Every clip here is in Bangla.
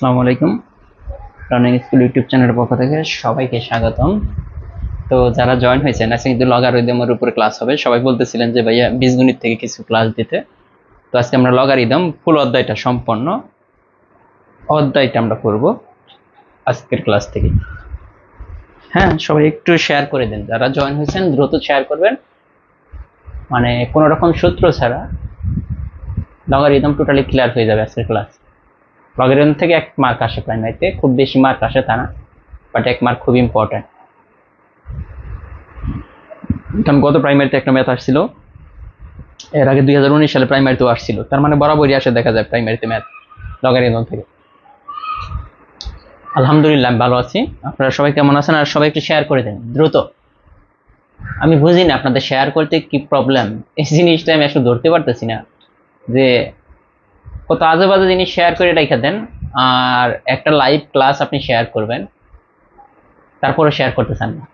আসসালামু আলাইকুম। রানিং স্কুল ইউটিউব চ্যানেলের পক্ষ থেকে সবাইকে স্বাগতম। তো যারা জয়েন হয়েছেন আজকে কিন্তু লগারিদমের উপরে ক্লাস হবে। সবাই বলতেছিলেন যে ভাইয়া বীজগণিত থেকে কিছু ক্লাস দিতে। তো আজকে আমরা লগারিদম ফুল অধ্যায়টা সম্পন্ন অধ্যায়টা আমরা করব আজকের ক্লাস থেকে। হ্যাঁ, সবাই একটু শেয়ার করে দেন। যারা জয়েন হয়েছেন দ্রুত শেয়ার করবেন, মানে কোনো রকম সূত্র ছাড়া লগারিদম টোটালি ক্লিয়ার হয়ে যাবে আজকের ক্লাস। লগারিদম থেকে 1 মার্ক আসে প্রাইমারিতে, খুব বেশি মার্ক আসে তা না, বাট 1 মার্ক খুব ইম্পর্টেন্ট। কারণ গত প্রাইমারিতে একটা ম্যাথ আসছিল, এর আগে 2019 সালে প্রাইমারিতেও আসছিল, তার মানে বরাবরই আসে দেখা যায় প্রাইমারিতে ম্যাথ লগারিদম থেকে। আলহামদুলিল্লাহ আমি ভালো আছি। আপনারা সবাই কেমন আছেন? আর সবাই একটু শেয়ার করে দেন দ্রুত। আমি বুঝি না আপনাদের শেয়ার করতে কি প্রবলেম, এই জিনিসটা আমি আসলে ধরতে পারতেছি না, যে কত আজে বাজে জিনিস শেয়ার করে রেখে দেন। আর একটা লাইভ ক্লাস আপনি শেয়ার করবেন, তারপরে শেয়ার করতে চান না,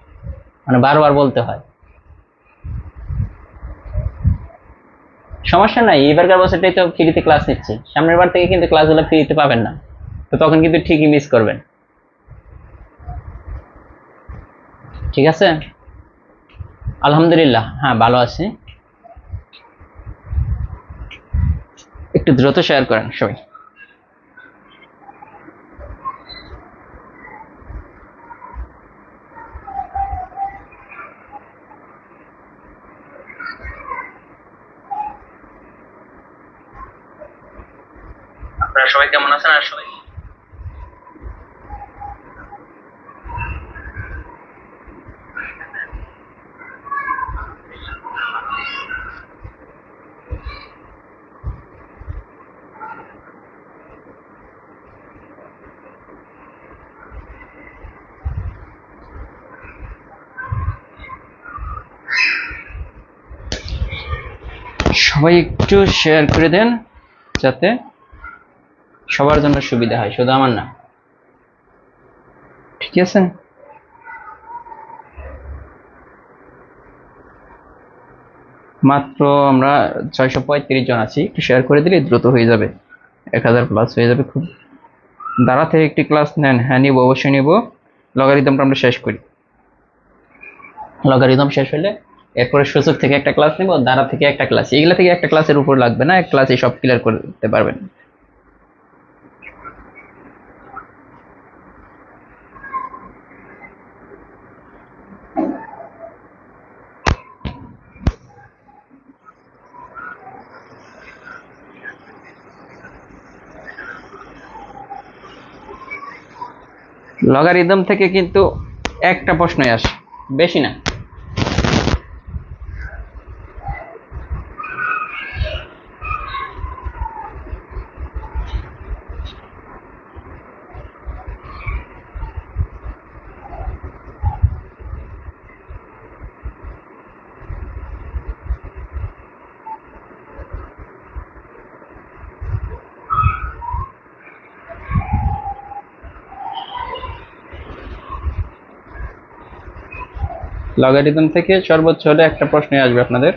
মানে বারবার বলতে হয়। সমস্যা নাই, এবারকার বছরটাই তো ফ্রিতে ক্লাস নিচ্ছি, সামনের বার থেকে কিন্তু ক্লাসগুলো ফ্রিতে পাবেন না, তো তখন কিন্তু ঠিকই মিস করবেন। ঠিক আছে? আলহামদুলিল্লাহ, হ্যাঁ ভালো আছি। একটু দ্রুত শেয়ার করেন সবাই। আপনারা সবাই কেমন আছেন? আর সবাই সবাই একটু শেয়ার করে দেন, যাতে সবার জন্য সুবিধা হয়, শুধু আমার না। ঠিক আছে? মাত্র আমরা 635 জন আছি, একটু শেয়ার করে দিলে দ্রুত হয়ে যাবে, 1000 প্লাস হয়ে যাবে। খুব দাঁড়া থেকে একটি ক্লাস নেন। হ্যাঁ নিব, অবশ্যই নিব। লগারিদমটা আমরা শেষ করি, লগারিদম শেষ হলে এরপরে সূচক থেকে একটা ক্লাস নিব, দাঁড়া থেকে একটা ক্লাস, এগুলা থেকে একটা ক্লাসের উপর লাগবে না, এক ক্লাসে সব ক্লিয়ার করতে পারবেন। লগারিদম থেকে কিন্তু একটা প্রশ্নই আসে, বেশি না। লগারিদম থেকে সর্বোচ্চ হলে একটা প্রশ্নই আসবে আপনাদের।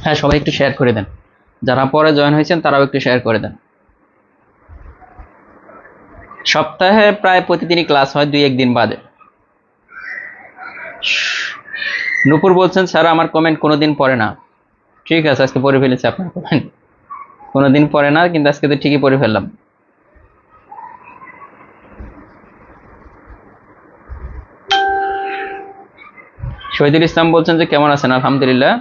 হ্যাঁ, সবাই একটু শেয়ার করে দেন, যারা পরে জয়েন হয়েছেন তারাও একটু শেয়ার করে দেন। সপ্তাহে প্রায় প্রতিদিনই ক্লাস হয়, 2-1 দিন বাদে। নূপুর বলছেন স্যার আমার কমেন্ট কোনোদিন পড়ে না। ঠিক আছে, আজকে পড়ে ফেলেছি আপনার কমেন্ট। কোনোদিন পড়ে না, কিন্তু আজকে তো ঠিকই পড়ে ফেললাম। শহীদুল ইসলাম বলছেন যে কেমন আছেন? আলহামদুলিল্লাহ।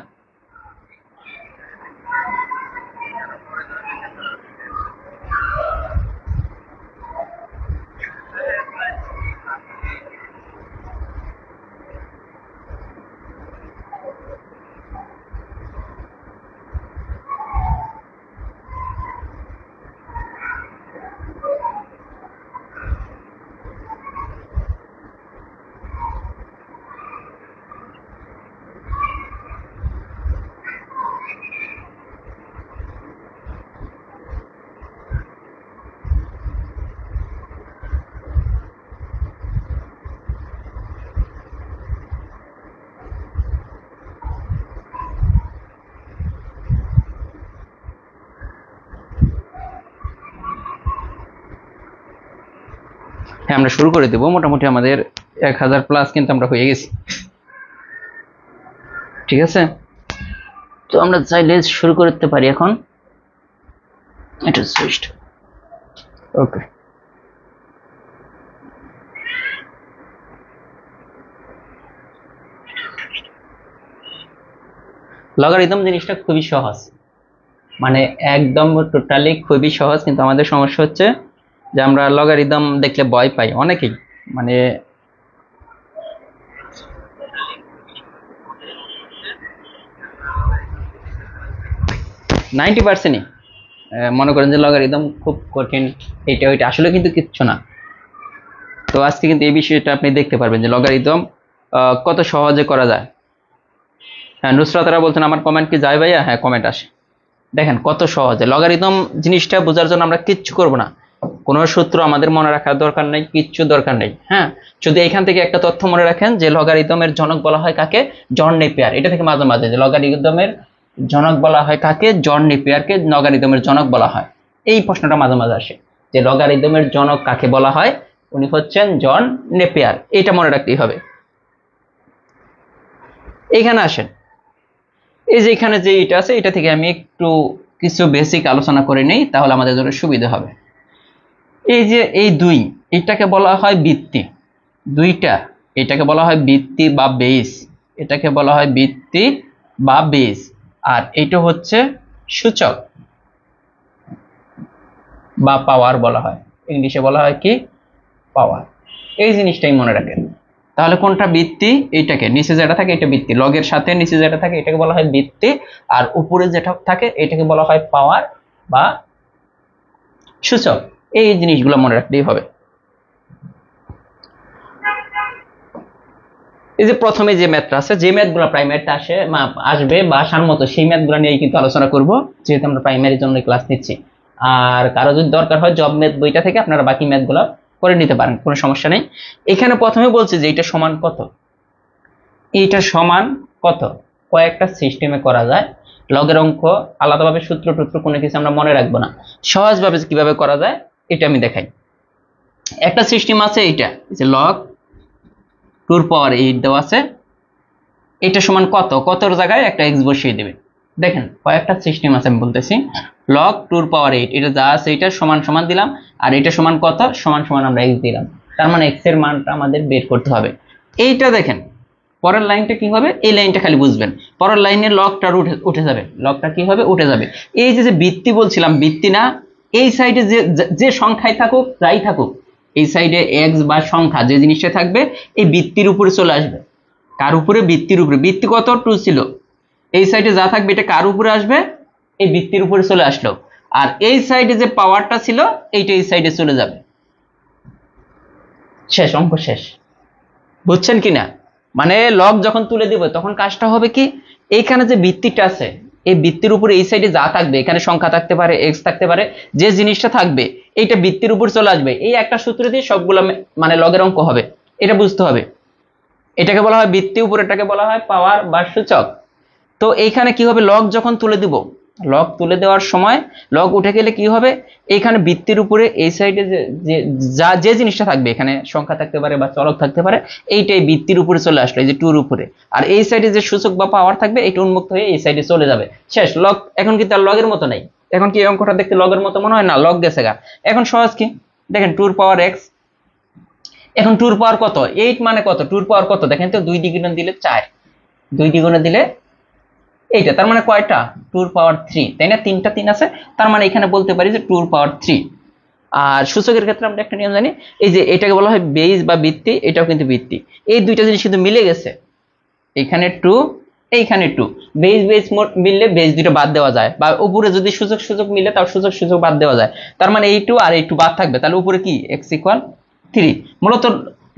হ্যাঁ আমরা শুরু করে দেব। মোটামুটি আমাদের 1000+ কিন্তু আমরা হয়ে গেছি। ঠিক আছে, তো আমরা চাইলে শুরু করতে পারি এখন। এটা সুইচ। ওকে, লগারিদম জিনিসটা খুবই সহজ, মানে একদম টোটালি খুবই সহজ, কিন্তু আমাদের সমস্যা হচ্ছে যে আমরা লগারিদম দেখলে ভয় পাই অনেকেই, মানে 90%ই মনে করেন যে লগারিদম খুব কঠিন, এটা ওইটা, আসলে কিন্তু কিচ্ছু না। তো আজকে কিন্তু এই বিষয়টা আপনি দেখতে পারবেন যে লগারিদম কত সহজে করা যায়। হ্যাঁ নুসরাতরা বলছেন আমার কমেন্ট কি যায় ভাইয়া? হ্যাঁ কমেন্ট আসে। দেখেন কত সহজে লগারিদম জিনিসটা বোঝার জন্য আমরা কিচ্ছু করব না, কোনো সূত্র আমাদের মনে রাখার দরকার নেই, কিচ্ছু দরকার নেই। হ্যাঁ, যদি এখান থেকে একটা তথ্য মনে রাখেন যে লগারিদমের জনক বলা হয় কাকে? জন নেপিয়ার। এটা থেকে মাঝে মাঝে যে লগারিদমের জনক বলা হয় কাকে? জন নেপিয়ারকে লগারিদমের জনক বলা হয়। এই প্রশ্নটা মাঝে মাঝে আসে যে লগারিদমের জনক কাকে বলা হয়? উনি হচ্ছেন জন নেপিয়ার। এটা মনে রাখতেই হবে। এইখানে আসেন, এই যে এখানে যে এটা আছে, এটা থেকে আমি একটু কিছু বেসিক আলোচনা করে নেই, তাহলে আমাদের জন্য সুবিধা হবে। এই যে এই দুই, এটাকে বলা হয় ভিত্তি। দুইটা, এটাকে বলা হয় ভিত্তি বা বেস, এটাকে বলা হয় ভিত্তি বা বেস। আর এটা হচ্ছে সূচক বা পাওয়ার বলা হয়, ইংলিশে বলা হয় কি? পাওয়ার। এই জিনিসটাই মনে রাখেন। তাহলে কোনটা ভিত্তি? এইটাকে নিচে যেটা থাকে এটা ভিত্তি, লগের সাথে নিচে যেটা থাকে এটাকে বলা হয় ভিত্তি, আর উপরে যেটা থাকে এটাকে বলা হয় পাওয়ার বা সূচক। এই জিনিসগুলো মনে রাখতেই হবে। এই যে প্রথমে যে ম্যাথটা আছে, যে ম্যাথগুলো প্রাইমারিতে আসবে বা সানমতো, সেই ম্যাথগুলো নিয়েই কিন্তু আলোচনা করব, যেহেতু আমরা প্রাইমারির জন্য ক্লাস নিচ্ছি। আর কারো যদি দরকার হয় জব ম্যাথ বইটা থেকে আপনারা বাকি ম্যাথগুলো করে নিতে পারেন, কোনো সমস্যা নেই। এখানে প্রথমে বলছে যে এটা সমান কত, এইটা সমান কত, কয়েকটা সিস্টেমে করা যায়। লগের অঙ্ক আলাদাভাবে সূত্র টুত্র কোনো কিছু আমরা মনে রাখবো না, সহজভাবে কিভাবে করা যায় এটা আমি দেখাই। একটা সিস্টেম আছে, এইটা যে লগ 2^8 দেওয়া আছে, এটা সমান কত, কতর জায়গায় একটা এক্স বসিয়ে দেবে। দেখেন কয়েকটা সিস্টেম আছে, আমি বলতেছি লগ 2^8, এটা যা আছে এটা সমান সমান দিলাম, আর এটা সমান কত, সমান সমান আমরা এক্স দিলাম। তার মানে এক্স এর মানটা আমাদের বের করতে হবে। এইটা দেখেন পরের লাইনটা কি হবে, এই লাইনটা খালি বুঝবেন, পরের লাইনের লগটা উঠে যাবে, লগটা কি হবে, উঠে যাবে। এই যে ভিত্তি বলছিলাম, ভিত্তি না, এই সাইডে যে যে সংখ্যায় থাকুক, যাই থাকুক, এই সাইডে এক্স বা সংখ্যা যে জিনিসটা থাকবে এই ভিত্তির উপরে চলে আসবে। কার উপরে? ভিত্তির উপরে। ভিত্তি কত? 2 ছিল। এই সাইডে যা থাকবে এটা কার উপরে আসবে? এই ভিত্তির উপরে চলে আসলো। আর এই সাইডে যে পাওয়ারটা ছিল এইটা এই সাইডে চলে যাবে। শেষ, অঙ্ক শেষ। বুঝছেন কিনা? মানে লগ যখন তুলে দিব তখন কাজটা হবে কি, এইখানে যে ভিত্তিটা আছে এই ভিত্তির উপরে এই সাইডে যা থাকবে, এখানে সংখ্যা থাকতে পারে, এক্স থাকতে পারে, যে জিনিসটা থাকবে এইটা ভিত্তির উপর চলে আসবে। এই একটা সূত্র দিয়ে সবগুলো মানে লগের অঙ্ক হবে, এটা বুঝতে হবে। এটাকে বলা হয় ভিত্তি, উপরেটাকে বলা হয় পাওয়ার বা সূচক। তো এইখানে কি হবে, লগ যখন তুলে দিব, লগ তুলে দেওয়ার সময় লগ উঠে গেলে কি হবে, এইখানে ভিত্তির উপরে এই সাইডে যে জিনিসটা থাকবে, এখানে সংখ্যা থাকতে পারে বা চলক থাকতে পারে, এইটাই ভিত্তির উপরে চলে আসলো, এই যে 2 এর উপরে। আর এই সাইডে যে সূচক বা পাওয়ার থাকবে এটা উন্মুক্ত হয়ে এই সাইডে চলে যাবে। শেষ। লগ এখন কিন্তু আর লগের মতো নাই। এখন কি এই অঙ্কটা দেখতে লগের মতো মনে হয় না? লগ গেছে গা। এখন সহজ কি, দেখেন 2^x, এখন 2^, কত 8, মানে কত 2^, কত দেখেন তো, 2 দ্বিগুণ দিলে 4, 2 দ্বিগুণ দিলে এইটা, তার মানে কয়টা? 2^3, তাই না? 3টা 3 আছে, তার মানে এখানে বলতে পারি যে 2^3। আর সূচকের ক্ষেত্রে আমরা একটা নিয়ম জানি, এই যে এটাকে বলা হয় বেস বা ভিত্তি, এটাও কিন্তু ভিত্তি। এই দুইটা জিনিস কিন্তু মিলে গেছে, এখানে 2, এইখানে 2, বেস বেস মিললে বেস দুটো বাদ দেওয়া যায়, বা উপরে যদি সূচক সূচক মিলে তাও সূচক সূচক বাদ দেওয়া যায়। তার মানে এই 2 আর এই 2 বাদ থাকবে, তাহলে উপরে কি x = 3। মূলত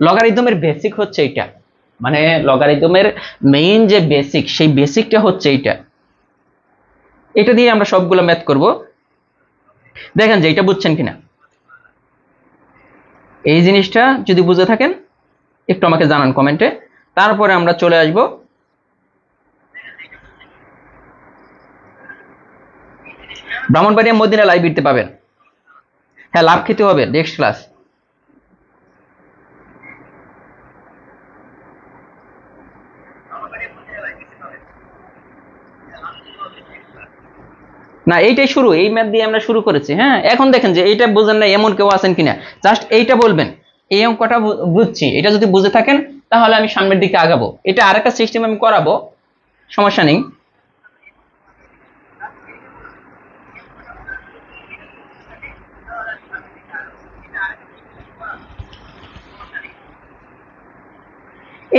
লগারিদমের বেসিক হচ্ছে এটা, মানে লগারিদমের মেইন যে বেসিক, সেই বেসিকটা হচ্ছে এইটা। এটা দিয়ে আমরা সবগুলো ম্যাথ করব। দেখেন যে এটা বুঝছেন কিনা, এই জিনিসটা যদি বুঝে থাকেন একটু আমাকে জানান কমেন্টে, তারপরে আমরা চলে আসব ব্রাহ্মণবাড়িয়া মদিনা লাইব্রেরিতে পাবেন। হ্যাঁ লাভ খেতে হবে, নেক্সট ক্লাস। না, এইটাই শুরু, এই ম্যাথ দিয়ে আমরা শুরু করেছি। হ্যাঁ, এখন দেখেন যে এইটা বুঝেন না এমন কেউ আছেন কিনা, জাস্ট এইটা বলবেন এই অঙ্কটা বুঝছি, এটা যদি বুঝে থাকেন তাহলে আমি সামনের দিকে আগাবো। এটা আরেকটা সিস্টেম আমি করাবো, সমস্যা নেই।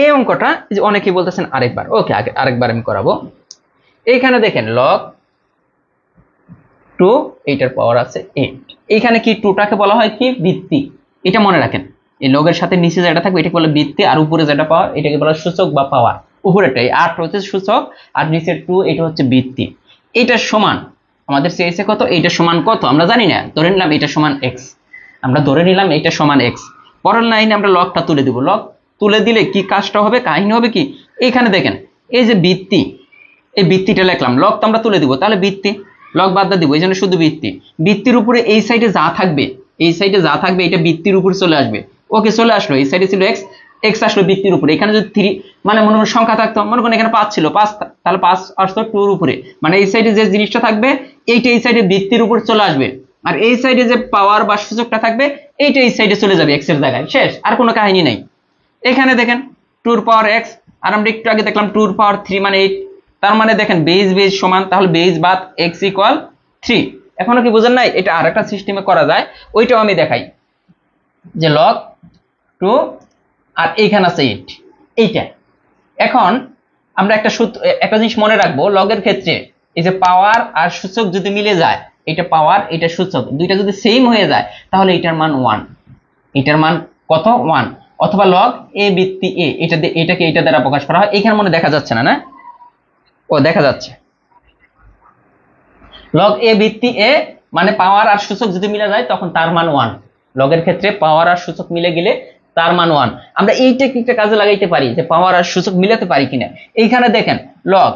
এই অঙ্কটা যে অনেকেই বলতেছেন আরেকবার, ওকে আরেকবার আমি করাবো। এইখানে দেখেন লগ 2, এইটার পাওয়ার আছে 8। এইখানে কি 2টাকে বলা হয় কি ভিত্তি, এটা মনে রাখেন। এই লগের সাথে নিচে যেটা থাকবে এটাকে বলে ভিত্তি, আর উপরে যেটা পাওয়ার এটাকে বলা সূচক বা পাওয়ার। উপরেটাই 8 হচ্ছে সূচক, আর নিচের 2 এটা হচ্ছে ভিত্তি। এটা সমান আমাদের চেয়েছে কত, এইটা সমান কত আমরা জানি না, ধরে নিলাম এটা সমান x, আমরা ধরে নিলাম এটা সমান x। পরের লাইনে আমরা লগটা তুলে দিব, লগ তুলে দিলে কি কাজটা হবে, কাহিনী হবে কি, এইখানে দেখেন এই যে ভিত্তি, এই ভিত্তিটা লিখলাম, লগ তো আমরা তুলে দিব, তাহলে ভিত্তি লগ বাদ দিব, এই জন্য শুধু ভিত্তি। ভিত্তির উপরে এই সাইডে যা থাকবে, এই সাইডে যা থাকবে এটা ভিত্তির উপরে চলে আসবে। ওকে, চলে আসলো, এই সাইডে ছিল x, x আসলো ভিত্তির উপরে। এখানে যদি 3 মানে মনে করেন সংখ্যা থাকতো, মনে করেন এখানে 5 ছিল, 5 তাহলে 5 আসতো 2 এর উপরে, মানে এই সাইডে যে জিনিসটা থাকবে এইটা এই সাইডে ভিত্তির উপর চলে আসবে, আর এই সাইডে যে পাওয়ার বা সূচকটা থাকবে এইটা এই সাইডে চলে যাবে x এর জায়গায়, শেষ, আর কোনো কাহিনী নাই। এখানে দেখেন 2 এর পাওয়ার x, আর আমরা একটু আগে দেখলাম 2 এর পাওয়ার 3 মানে 8, তার মানে দেখেন বেজ বেজ সমান, তাহলে বেজ বাদ x ইকুয়াল 3। এখনো কি বুঝেন নাই, এটা আরেকটা সিস্টেমে করা যায়, ওইটাও আমি দেখাই। যে লগ 2 আর এইখানে আছে 8, এইটা। এখন আমরা একটা জিনিস মনে রাখবো, লগের ক্ষেত্রে এই যে পাওয়ার আর সূচক যদি মিলে যায়, এটা পাওয়ার এটা সূচক দুইটা যদি সেম হয়ে যায় তাহলে এটার মান 1, এটার মান কত 1। অথবা লগ a ভিত্তি a, এটাকে এটা দ্বারা প্রকাশ করা হয়। এখানে মনে দেখা যাচ্ছে না, না ও দেখা যাচ্ছে, লগ a ভিত্তি a মানে পাওয়ার আর সূচক যদি মিলে যায় তখন তার মান 1। লগের ক্ষেত্রে পাওয়ার আর সূচক মিলে গেলে তার মান 1। আমরা এই টেকনিকটা কাজে লাগাইতে পারি যে পাওয়ার আর সূচক মিলাতে পারি কিনা। এইখানে দেখেন লগ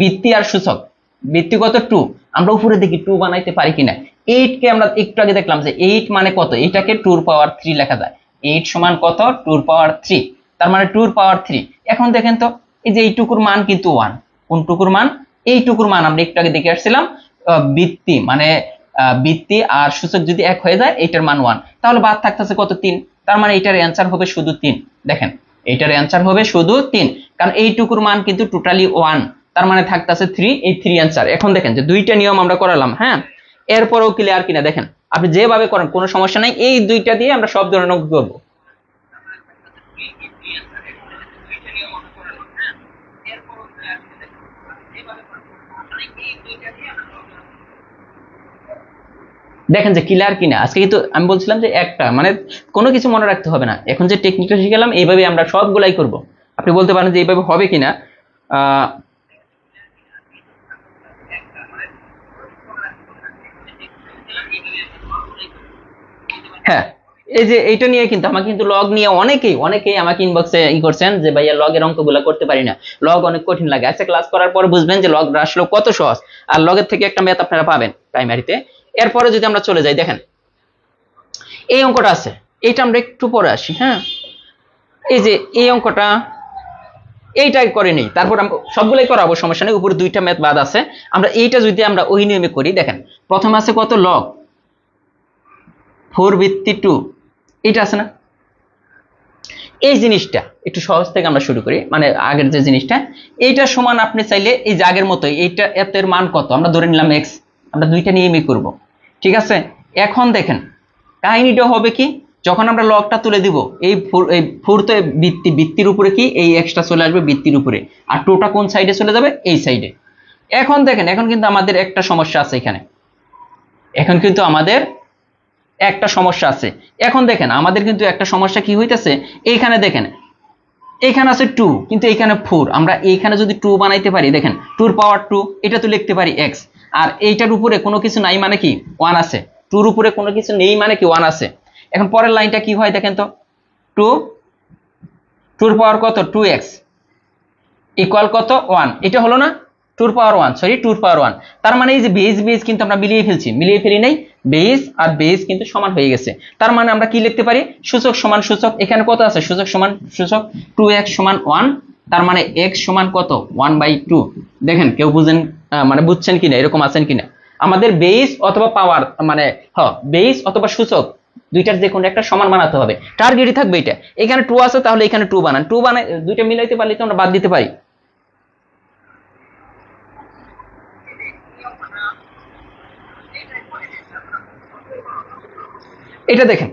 ভিত্তি আর সূচক, ভিত্তি কত 2, আমরা উপরে দেখি 2 বানাইতে পারি কিনা। 8 কে আমরা একটু আগে দেখলাম যে 8 মানে কত, এটাকে 2 এর পাওয়ার 3 লেখা যায়। 8 সমান কত 2 এর পাওয়ার 3, তার মানে 2 এর পাওয়ার 3। এখন দেখেন তো এই যে এইটুকুর মান কিন্তু 1, কোন টুকুর মান, এইটুকুর মান আমরা একটু আগে দেখে আসছিলাম। ভিত্তি মানে ভিত্তি আর সূচক যদি এক হয়ে যায় এটার মান 1, তাহলে বাদ থাকতেছে কত 3, তার মানে এটার অ্যান্সার হবে শুধু 3। দেখেন এটার অ্যান্সার হবে শুধু 3, কারণ এইটুকুর মান কিন্তু টোটালি 1, তার মানে থাকতেছে 3, এই 3 অ্যান্সার। এখন দেখেন যে দুইটা নিয়ম আমরা করালাম, হ্যাঁ, এরপরেও ক্লিয়ার কিনা দেখেন, আপনি যেভাবে করেন কোনো সমস্যা নাই, এই দুইটা দিয়ে আমরা সব ধরনের অঙ্ক করবো। দেখেন যে ক্লিয়ার কিনা। আজকে কিন্তু আমি বলছিলাম যে একটা মানে কোনো কিছু মনে রাখতে হবে না, এখন যে টেকনিকটা শিখালাম এইভাবে আমরা সবগুলাই করব। আপনি বলতে পারেন যে এইভাবে হবে কিনা, হ্যাঁ, এই যে এইটা নিয়ে কিন্তু আমাকে কিন্তু লগ নিয়ে অনেকেই আমাকে ইনবক্সে করছেন যে ভাইয়া লগের অঙ্কগুলো করতে পারি না, লগ অনেক কঠিন লাগে। আচ্ছা, ক্লাস করার পর বুঝবেন যে লগ আসলে কত সহজ, আর লগের থেকে একটা ম্যাথ আপনারা পাবেন প্রাইমারিতে। এরপরে যদি আমরা চলে যাই, দেখেন এই অঙ্কটা আছে, এইটা আমরা একটু পরে আসি। হ্যাঁ, এই যে এই অঙ্কটা এইটাই করে নেই, তারপর আমরা সবগুলাই করাবো, সমস্যা নেই। উপরে দুইটা ম্যাথ বাদ আছে, আমরা এইটা যদি আমরা ওই নিয়মে করি, দেখেন প্রথমে আছে কত লগ 4 ভিত্তি 2, এটা আছে না। এই জিনিসটা একটু সহজ থেকে আমরা শুরু করি, মানে আগের যে জিনিসটা, এইটা সমান আপনি চাইলে এই যে আগের মতোই এইটা এর মান কত আমরা ধরে নিলাম x, আমরা দুইটা নিয়মই করব, ঠিক আছে। এখন দেখেন কাহিনীটা হবে কি, যখন আমরা লগটা তুলে দিব এই 4 তো ভিত্তির উপরে কি এই এক্সটা চলে আসবে ভিত্তির উপরে, আর 2টা কোন সাইডে চলে যাবে এই সাইডে। এখন দেখেন এখন কিন্তু আমাদের একটা সমস্যা আছে এখানে, এখন কিন্তু আমাদের একটা সমস্যা আছে। এখন দেখেন আমাদের কিন্তু একটা সমস্যা কি হইতেছে, এইখানে দেখেন এইখানে আছে 2 কিন্তু এইখানে 4, আমরা এইখানে যদি 2 বানাইতে পারি, দেখেন 2 এর পাওয়ার 2, এটা তো লিখতে পারি x, আর এইটার উপরে কোনো কিছু নাই মানে কি 1 আছে, 2 এর উপরে কোনো কিছু নেই মানে কি 1 আছে। এখন পরের লাইনটা কি হয় দেখেন তো, 2 এর পাওয়ার কত 2x ইকুয়াল কত 1, এটা হলো না 2 এর পাওয়ার 1, সরি 2 এর পাওয়ার 1। তার মানে এই যে বেস কিন্তু আমরা মিলিয়ে ফেলি নাই, বেস আর বেস কিন্তু সমান হয়ে গেছে। তার মানে আমরা কি লিখতে পারি, সূচক সমান সূচক, এখানে কত আছে সূচক সমান সূচক, 2x সমান 1, তার মানে x সমান কত 1/2। দেখেন কেউ বুঝেন মানে বুঝছেন কিনা, এরকম আছেন কিনা? আমাদের বেস অথবা পাওয়ার মানে বেস অথবা সূচক দুইটার যে কোনো একটা সমান বানাতে হবে, টার্গেটই থাকবে এটা। এখানে 2 আছে তাহলে এখানে 2 বানান, 2 বানাই দুইটা মিলাইতে পারলে তো আমরা বাদ দিতে পারি। এটা দেখেন,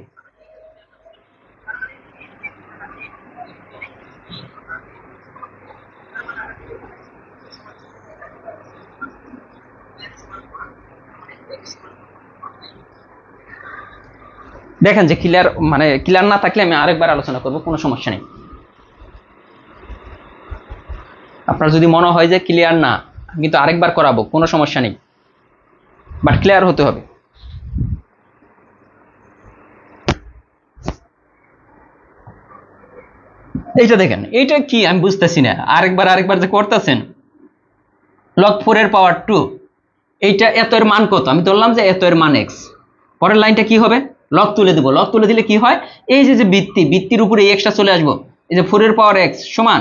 দেখেন যে ক্লিয়ার, মানে ক্লিয়ার না থাকলে আমি আরেকবার আলোচনা করব, কোনো সমস্যা নেই। আপনার যদি মনে হয় যে ক্লিয়ার না, কিন্তু আরেকবার করাবো, কোনো সমস্যা নেই, বাট ক্লিয়ার হতে হবে। এইটা দেখেন, এইটা কি আমি বুঝতেছি না, আরেকবার যে করতেছেন log 4 এর পাওয়ার 2, এইটা এত এর মান কত, আমি ধরলাম যে এত এর মান x। পরের লাইনটা কি হবে, লগ তুলে দেব, লগ তুলে দিলে কি হয়, এই যে বৃত্তির উপরে এই এক্সটা চলে আসবো, এই যে 4 এর পাওয়ার x সমান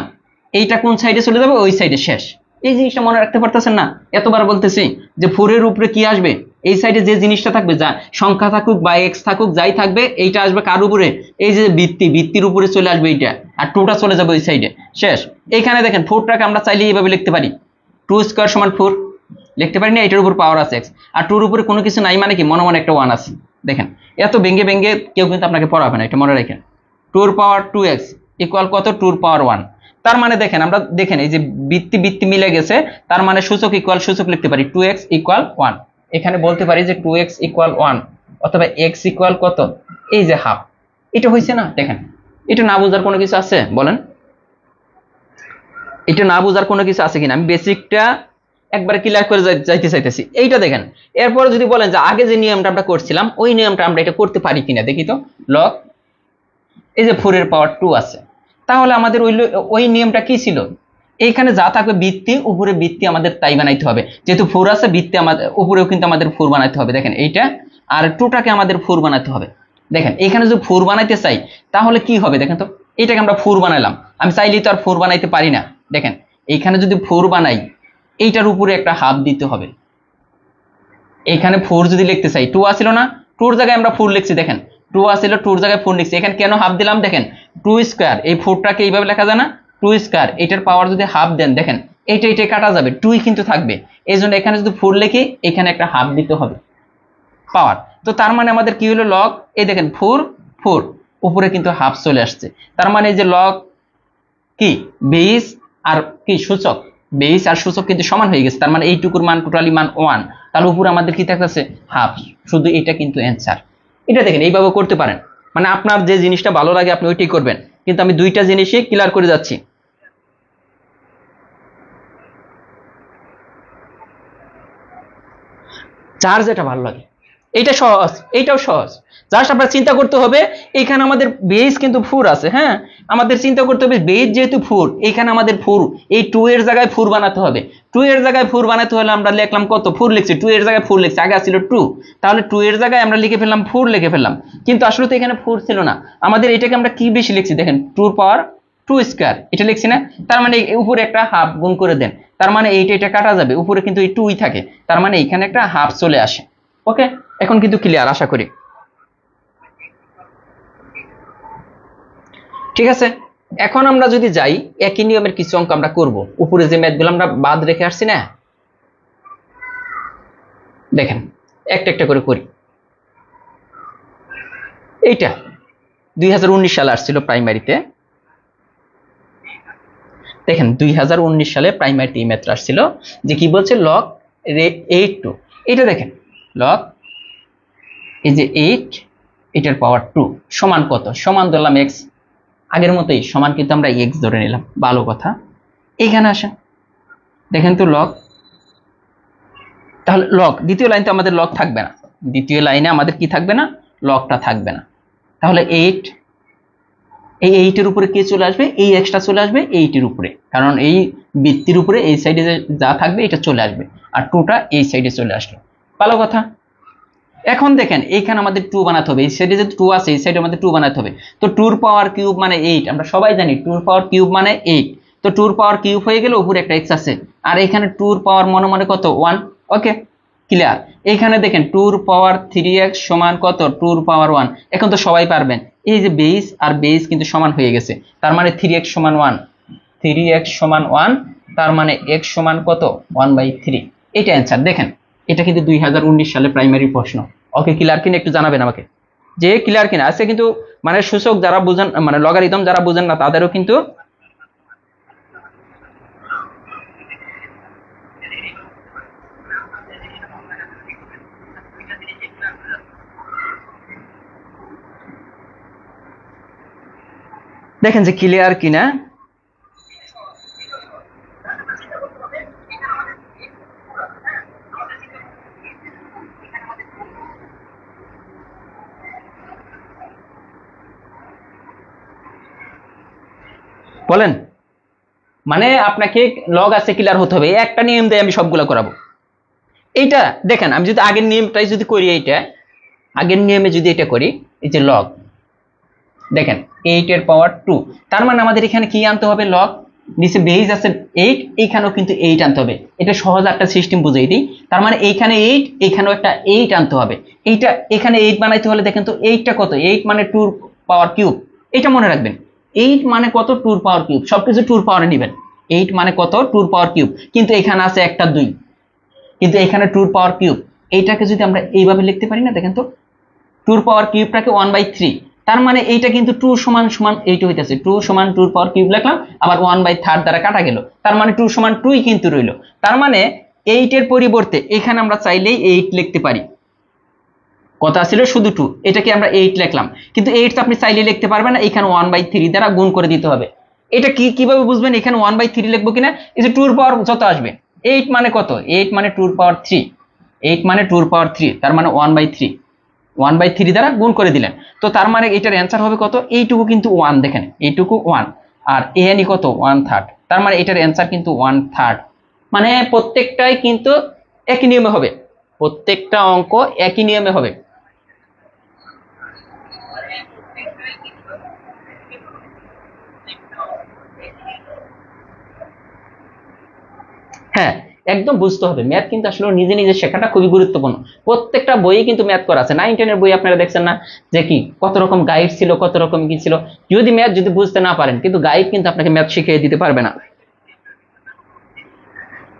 এইটা কোন সাইডে চলে যাবে, ওই সাইডে শেষ। এই জিনিসটা মনে রাখতে পারতেছেন না? এতবার বলতেছি যে 4 এর উপরে কি আসবে, এই সাইডে যে জিনিসটা থাকবে, যা সংখ্যা থাকুক বা x থাকুক যাই থাকবে, এইটা আসবে কার উপরে, এই যে বৃত্তির উপরে চলে আসবে এইটা, আর 2টা চলে যাবে ওই সাইডে, শেষ। এইখানে দেখেন 4টাকে আমরা চাইলে এইভাবে লিখতে পারি, 2 স্কয়ার সমান 4 লিখতে পারি না, এটার উপর পাওয়ার আছে x, আর 2 এর উপরে কোনো কিছু নাই মানে কি, মনে মনে একটা 1 আছে। দেখেন এত ভেঙ্গে কেউ কিন্তু আপনাকে পড়াবে না, এটা মনে রাখেন। 2 এর পাওয়ার 2x ইকুয়াল কত, 2 এর পাওয়ার 1। তার মানে দেখেন আমরা দেখেন এই যে বৃত্তি মিলে গেছে, তার মানে সূচক লিখতে পারি 2x ইকুয়াল 1। এখানে বলতে পারি যে 2x ইকুয়াল 1 অথবা x ইকুয়াল কত, এই যে হাফ। এটা হইছে না? দেখেন এটা না বোঝার কোনো কিছু আছে বলেন, এটা না বোঝার কোনো কিছু আছে কিনা? আমি বেসিকটা একবার ক্লিয়ার করে যাইতে চাইতেছি। এইটা দেখেন, এরপরে যদি বলেন যে আগে যে নিয়মটা আমরা করছিলাম ওই নিয়মটা আমরা এটা করতে পারি কিনা দেখি তো। লগ এই যে 4 এর পাওয়ার 2 আছে, তাহলে আমাদের ওই নিয়মটা কি ছিল, এইখানে যা থাকবে বৃত্তি উপরে বৃত্তি আমাদের তাই বানাইতে হবে, যেহেতু 4 আছে বৃত্তি আমাদের উপরেও কিন্তু আমাদের 4 বানাইতে হবে। দেখেন এইটা আর 2টাকে আমাদের 4 বানাইতে হবে। দেখেন এখানে যদি 4 বানাইতে চাই তাহলে কি হবে, দেখেন তো এটাকে আমরা 4 বানাইলাম, আমি চাইলেই তো আর 4 বানাইতে পারি না। দেখেন এইখানে যদি 4 বানাই, এইটার উপরে একটা হাফ দিতে হবে। এখানে 4 যদি লিখতে চাই, 2 আসিল না, 2 এর জায়গায় আমরা 4 লিখছি, দেখেন 2 আসিল, 2 এর জায়গায় 4 লিখছি। এখানে কেন হাফ দিলাম, দেখেন 2 স্কয়ার, এই 4টাকে এইভাবে লেখা যায় না, 2 স্কয়ার, এটার পাওয়ার যদি হাফ দেন, দেখেন এইটা কাটা যাবে, 2 কিন্তু থাকবে, এই জন্য এখানে যদি 4 লিখি এখানে একটা হাফ দিতে হবে পাওয়ার। তো তার মানে আমাদের কি হলো, লগ এই দেখেন 4 উপরে কিন্তু হাফ চলে আসছে, তার মানে এই যে লগ কি বেস আর কি সূচক, বেস আর সূচক কিন্তু সমান হয়ে গেছে, তার মানে এইটুকুর মান টোটালি মান 1, তাহলে উপরে আমাদের কি থাকতেছে, হাফ। শুধু এটা কিন্তু অ্যান্সার। এটা দেখেন এইভাবে করতে পারেন, মানে আপনার যে জিনিসটা ভালো লাগে আপনি ওইটাই করবেন, কিন্তু আমি দুইটা জিনিসই ক্লিয়ার করে যাচ্ছি। যার যেটা ভালো লাগে, এটা সহজ, এইটাও সহজ, জাস্ট আপনার চিন্তা করতে হবে এখানে আমাদের বেস কিন্তু 4 আছে, হ্যাঁ আমাদের চিন্তা করতে হবে বেস যেহেতু 4, এখানে আমাদের 4, এই 2 এর জায়গায় 4 বানাতে হবে। 2 এর জায়গায় 4 বানাতে হলে আমরা লিখলাম কত, 4 লিখছি, 2 এর জায়গায় 4 লিখছি, আগে ছিল 2, তাহলে 2 এর জায়গায় আমরা লিখে ফেললাম 4 লিখে ফেললাম, কিন্তু আসলে তো এখানে 4 ছিল না, আমাদের এটাকে আমরা কি বেশি লিখছি, দেখেন 2 এর পাওয়ার 2 স্কয়ার এটা লিখছি না, তার মানে উপরে একটা হাফ গুণ করে দেন, তার মানে এইটা কাটা যাবে, উপরে কিন্তু এই 2ই থাকে, তার মানে এখানে একটা হাফ চলে আসে। ওকে, এখন কিন্তু ক্লিয়ার আশা করি। ঠিক আছে, এখন আমরা যদি যাই একই নিয়মের কিছু অঙ্ক আমরা করব, উপরে যে ম্যাথগুলো আমরা বাদ রেখে আসছি না, দেখেন একটা করে করি। এইটা 2019 সালে আসছিল প্রাইমারিতে, দেখেন 2019 সালে প্রাইমারিতে এই ম্যাথটা আসছিল, যে কি বলছে লগ 8 এটা দেখেন লগ এই যে 8 এটার পাওয়ার 2 সমান কত, সমান ধরলাম x, আগের মতোই সমান কিন্তু আমরা x ধরে নিলাম, ভালো কথা। এখানে আসেন দেখেন তো লগ, তাহলে লগ দ্বিতীয় লাইন তো আমাদের লগ থাকবে না, দ্বিতীয় লাইনে আমাদের কি থাকবে না, লগটা থাকবে না, তাহলে 8 এই 8 এর উপরে কে চলে আসবে, এই এক্সট্রা চলে আসবে 8 এর উপরে, কারণ এই বৃত্তির উপরে এই সাইডে যা থাকবে এটা চলে আসবে, আর 2টা এই সাইডে চলে আসলো, ভালো কথা। এখন দেখেন এইখানে আমাদের 2 বানাতে হবে, এই সাইডে যে 2 আছে এই সাইডে আমাদের 2 বানাতে হবে, তো 2 এর পাওয়ার কিউব মানে 8, আমরা সবাই জানি 2 এর পাওয়ার কিউব মানে 8, তো 2 এর পাওয়ার কিউব হয়ে গেল, উপরে একটা x আছে, আর এখানে 2 পাওয়ার মনে মনে কত 1। Okay clear. এখানে দেখেন 2 পাওয়ার 3x সমান কত 2 পাওয়ার 1। এখন তো সবাই পারবেন এই যে বেস আর বেস কিন্তু সমান হয়ে গেছে, তার মানে 3x সমান 1, 3x সমান 1, তার মানে x সমান কত 1/3। এটা অ্যান্সার। দেখেন এটা কিন্তু 2019 সালে প্রাইমারি প্রশ্ন। ওকে ক্লিয়ার কিনা একটু জানাবেন আমাকে যে ক্লিয়ার কিনা। আজকে কিন্তু মানে সূচক যারা বুঝেন মানে লগারিদম যারা বুঝেন না তাদেরও কিন্তু দেখেন যে ক্লিয়ার কিনা। বলেন মানে আপনাকে লগ আছে ক্লিয়ার হতে হবে, একটা নিয়ম দিয়ে আমি সবগুলো করাবো। এইটা দেখেন আমি যদি আগের নিয়মটাই যদি করি, এইটা আগের নিয়মে যদি এটা করি, এই যে লগ দেখেন 8 এর পাওয়ার 2, তার মানে আমাদের এখানে কি আনতে হবে লগ, নিচে বেস আছে 8, এইখানেও কিন্তু 8 আনতে হবে। এটা সহজ একটা সিস্টেম বুঝিয়ে দিই। তার মানে এইখানে 8, এইখানেও একটা 8 আনতে হবে। এইটা এখানে 8 বানাইতে হলে দেখেন তো 8টা কত, 8 মানে 2 পাওয়ার কিউব। এটা মনে রাখবেন 8 মানে কত 2 পাওয়ার কিউব, সবকিছু 2 পাওয়ারে নেবেন। 8 মানে কত 2 পাওয়ার কিউব, কিন্তু এখানে আছে একটা 2, কিন্তু এখানে 2 পাওয়ার কিউব। এইটাকে যদি আমরা এইভাবে লিখতে পারি না, দেখেন তো 2 পাওয়ার কিউবটাকে 1/3, তার মানে এইটা কিন্তু 2 সমান সমান 8 হইতেছে। 2 সমান 2 পাওয়ার কিউব লিখলাম, আবার 1/3 দ্বারা কাটা গেল, তার মানে 2 সমান 2ই কিন্তু রইল। তার মানে 8 এর পরিবর্তে এখানে আমরা চাইলেই 8 লিখতে পারি। কথা ছিল শুধু 2, এটাকে আমরা 8 লিখলাম, কিন্তু 8 তো আপনি চাইলেই লিখতে পারবেন না, এখানে 1/3 দ্বারা গুণ করে দিতে হবে। এটা কিভাবে বুঝবেন এখানে 1/3 লিখবো কিনা, এই যে 2 এর পাওয়ার যত আসবে, 8 মানে কত, 8 মানে 2 পাওয়ার 3, 8 মানে 2 পাওয়ার 3, তার মানে 1/3, 1/3 দ্বারা গুণ করে দিলেন। তো তার মানে এটার অ্যান্সার হবে কত, এইটুকু কিন্তু 1, দেখেন এইটুকু 1, আর এন কত 1/3, তার মানে এটার অ্যান্সার কিন্তু 1/3। মানে প্রত্যেকটাই কিন্তু একই নিয়মে হবে, প্রত্যেকটা অঙ্ক একই নিয়মে হবে। হ্যাঁ একদম বুঝতে হবে, ম্যাথ কিন্তু আসলে নিজে নিজে শেখাটা খুবই গুরুত্বপূর্ণ। প্রত্যেকটা বইয়ে কিন্তু ম্যাথ করা আছে, 9, 10 এর বই আপনারা দেখছেন না যে কি কত রকম গাইড ছিল, কত রকম কি ছিল। যদি ম্যাথ যদি বুঝতে না পারেন, কিন্তু গাইড কিন্তু আপনাকে ম্যাথ শিখিয়ে দিতে পারবে না।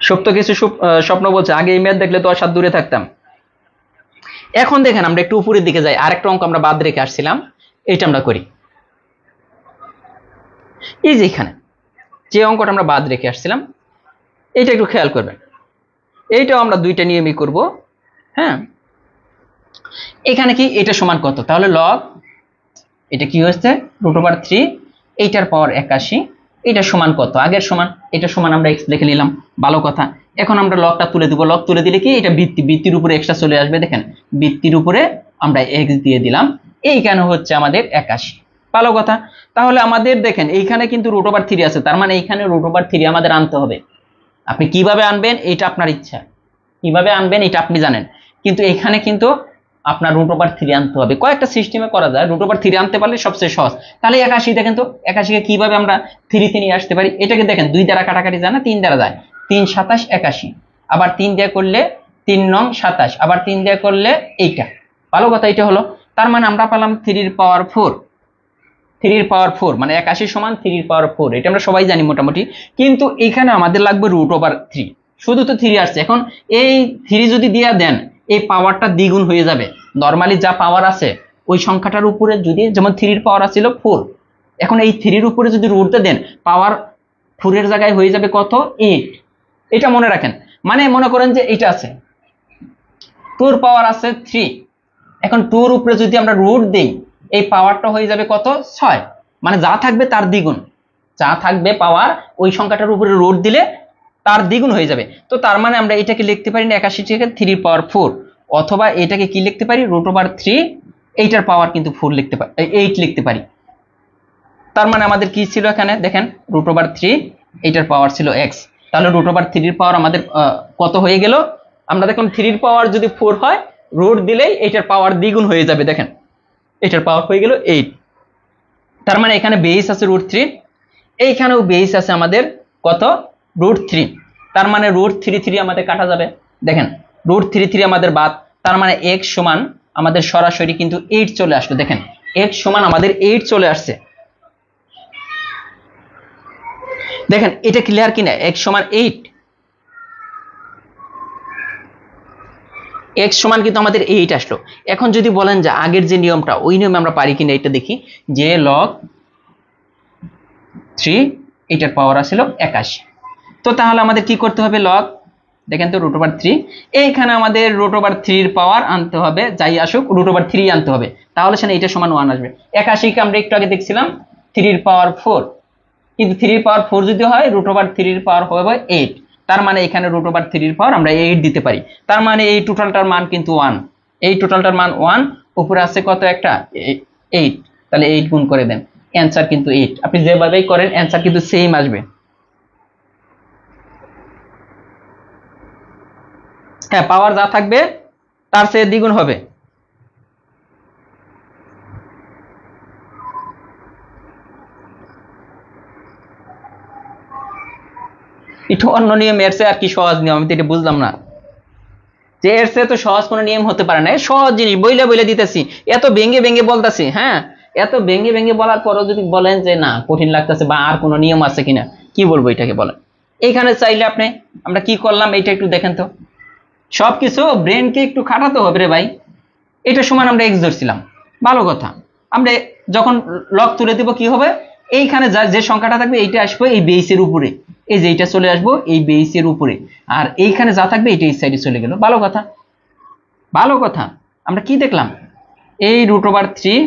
সপ্ত কিছু স্বপ্ন বলছে আগে এই ম্যাথ দেখলে তো আর সাত দূরে থাকতাম। এখন দেখেন আমরা একটু উপরের দিকে যাই, আরেকটা অঙ্ক আমরা বাদ রেখে আসছিলাম, এইটা আমরা করি। এই যে এখানে যে অঙ্কটা আমরা বাদ রেখে আসছিলাম, এইটা একটু খেয়াল করবেন। এইটাও আমরা দুইটা নিয়মই করব। হ্যাঁ এখানে কি এটা সমান কত, তাহলে লগ এটা কি হচ্ছে √3, এইটার পাওয়ার 81, এটা সমান কত আগের সমান, এটা সমান আমরা x লিখে নিলাম, ভালো কথা। এখন আমরা লগটা তুলে দিব, লগ তুলে দিলে কি এটা বৃত্তির উপরে এক্সট্রা চলে আসবে, দেখেন বৃত্তির উপরে আমরা x দিয়ে দিলাম, এইখানে হচ্ছে আমাদের 81, ভালো কথা। তাহলে আমাদের দেখেন এইখানে কিন্তু √3 আছে, তার মানে এইখানে √3 আমাদের আনতে হবে। আপনি কিভাবে আনবেন এটা আপনার ইচ্ছা, কিভাবে আনবেন এটা আপনি জানেন, কিন্তু এখানে কিন্তু আপনার √3 আনতে হবে। কয়েকটা সিস্টেমে করা যায়, √3 আনতে পারলে সবচেয়ে সহজ। তাহলে 81 দেখেন তো 81কে কিভাবে আমরা 3 নিয়ে আসতে পারি, এটাকে দেখেন 2 দ্বারা কাটাকাটি যায় না, 3 দ্বারা যায়, 3 27 81, আবার 3 দিয়ে করলে 3 9 27, আবার 3 দিয়ে করলে এইটা, ভালো কথা এটা হলো। তার মানে আমরা পেলাম 3 এর পাওয়ার 4, 3 এর পাওয়ার 4 মানে 81 সমান 3 এর পাওয়ার 4, এটা আমরা সবাই জানি মোটামুটি। কিন্তু এখানে আমাদের লাগবে √3, শুধু তো 3 আসছে, এখন এই 3 যদি দিয়া দেন এই পাওয়ারটা দ্বিগুণ হয়ে যাবে। নরমালি যা পাওয়ার আছে ওই সংখ্যাটার উপরে যদি, যেমন 3 এর পাওয়ার আছিল 4, এখন এই 3 এর উপরে যদি √টা দেন পাওয়ার 4 এর জায়গায় হয়ে যাবে কত 8, এটা মনে রাখেন। মানে মনে করেন যে এটা আছে 2 এর পাওয়ার আছে 3, এখন 2 এর উপরে যদি আমরা √ দেই এই পাওয়ারটা হয়ে যাবে কত 6, মানে যা থাকবে তার দ্বিগুণ, যা থাকবে পাওয়ার ওই সংখ্যাটার উপরে √ দিলে তার দ্বিগুণ হয়ে যাবে। তো তার মানে আমরা এটাকে লিখতে পারি না 81 থেকে 3 এর পাওয়ার 4, অথবা এটাকে কি লিখতে পারি √3, এইটার পাওয়ার কিন্তু 4 লিখতে পারি, 8 লিখতে পারি। তার মানে আমাদের কি ছিল এখানে দেখেন √3, এইটার পাওয়ার ছিল x, তাহলে √3 এর পাওয়ার আমাদের কত হয়ে গেল, আমরা দেখলাম 3 এর পাওয়ার যদি 4 হয় √ দিলেই এটার পাওয়ার দ্বিগুণ হয়ে যাবে, দেখেন এটার পাওয়ার হয়ে গেল 8। তার মানে এখানে বেস আছে √3, এইখানেও বেস আছে আমাদের কত √3। তার মানে √3 আমাদের কাটা যাবে। দেখেন √3 আমাদের বাদ, তার মানে x সমান আমাদের সরাসরি কিন্তু 8 চলে আসলো। দেখেন x সমান আমাদের 8 চলে আসছে। দেখেন এটা ক্লিয়ার কিনা, x সমান 8, x সমান কিন্তু আমাদের 8 আসলো। এখন যদি বলেন যে আগের যে নিয়মটা ওই নিয়মে আমরা পারি কিনা এটা দেখি, যে log 3 এটার পাওয়ার আসলো 81। তো তাহলে আমাদের কি করতে হবে, লগ দেখেন তো √3, এইখানে আমাদের √3 এর পাওয়ার আনতে হবে, যাই আসুক √3 আনতে হবে, তাহলে সেটা এটা সমান 1 আসবে। 81 কে আমরা একটু আগে দেখছিলাম 3 এর পাওয়ার 4, কিন্তু 3 এর পাওয়ার 4 যদি হয় √3 এর পাওয়ার হবে 8, তার মানে এখানে √3 এর পাওয়ার আমরা 8 দিতে পারি। তার মানে এই টোটালটার মান কিন্তু 1, এই টোটালটার মান 1, উপরে আছে কত একটা 8, তাহলে 8 গুণ করে দেন, অ্যানসার কিন্তু 8। আপনি যেভাবেই করেন অ্যানসার কিন্তু সেম আসবে। হ্যাঁ, পাওয়ার যা থাকবে তার চেয়ে দ্বিগুণ হবে। একটু অন্য নিয়ম, এর চেয়ে আর কি সহজ নিয়ম, আমি তো এটা বুঝলাম না যে এর চেয়ে তো সহজ কোনো নিয়ম হতে পারে না। সহজ জিনিস বইলে বইলে দিতেছি, এত ভেঙে ভেঙে বলতেছি। হ্যাঁ, এত ভেঙে ভেঙে বলার পরও যদি বলেন যে না কঠিন লাগতেছে বা আর কোনো নিয়ম আছে কিনা, কি বলবো এটাকে বলেন। এইখানে চাইলে আপনি, আমরা কি করলাম এটা একটু দেখেন তো, সবকিছু ব্রেনকে একটু খাটাতে হবে রে ভাই। এটা সমান আমরা এক্স ধরছিলাম, ভালো কথা। আমরা যখন লগ তুলে দিব কি হবে, এইখানে যে সংখ্যাটা থাকবে এইটা আসবে এই বেসের উপরে, এই যে এইটা চলে আসবো এই বেসের উপরে, আর এইখানে যা থাকবে এটা এই সাইডে চলে গেল। ভালো কথা, ভালো কথা। আমরা কি দেখলাম, এই √3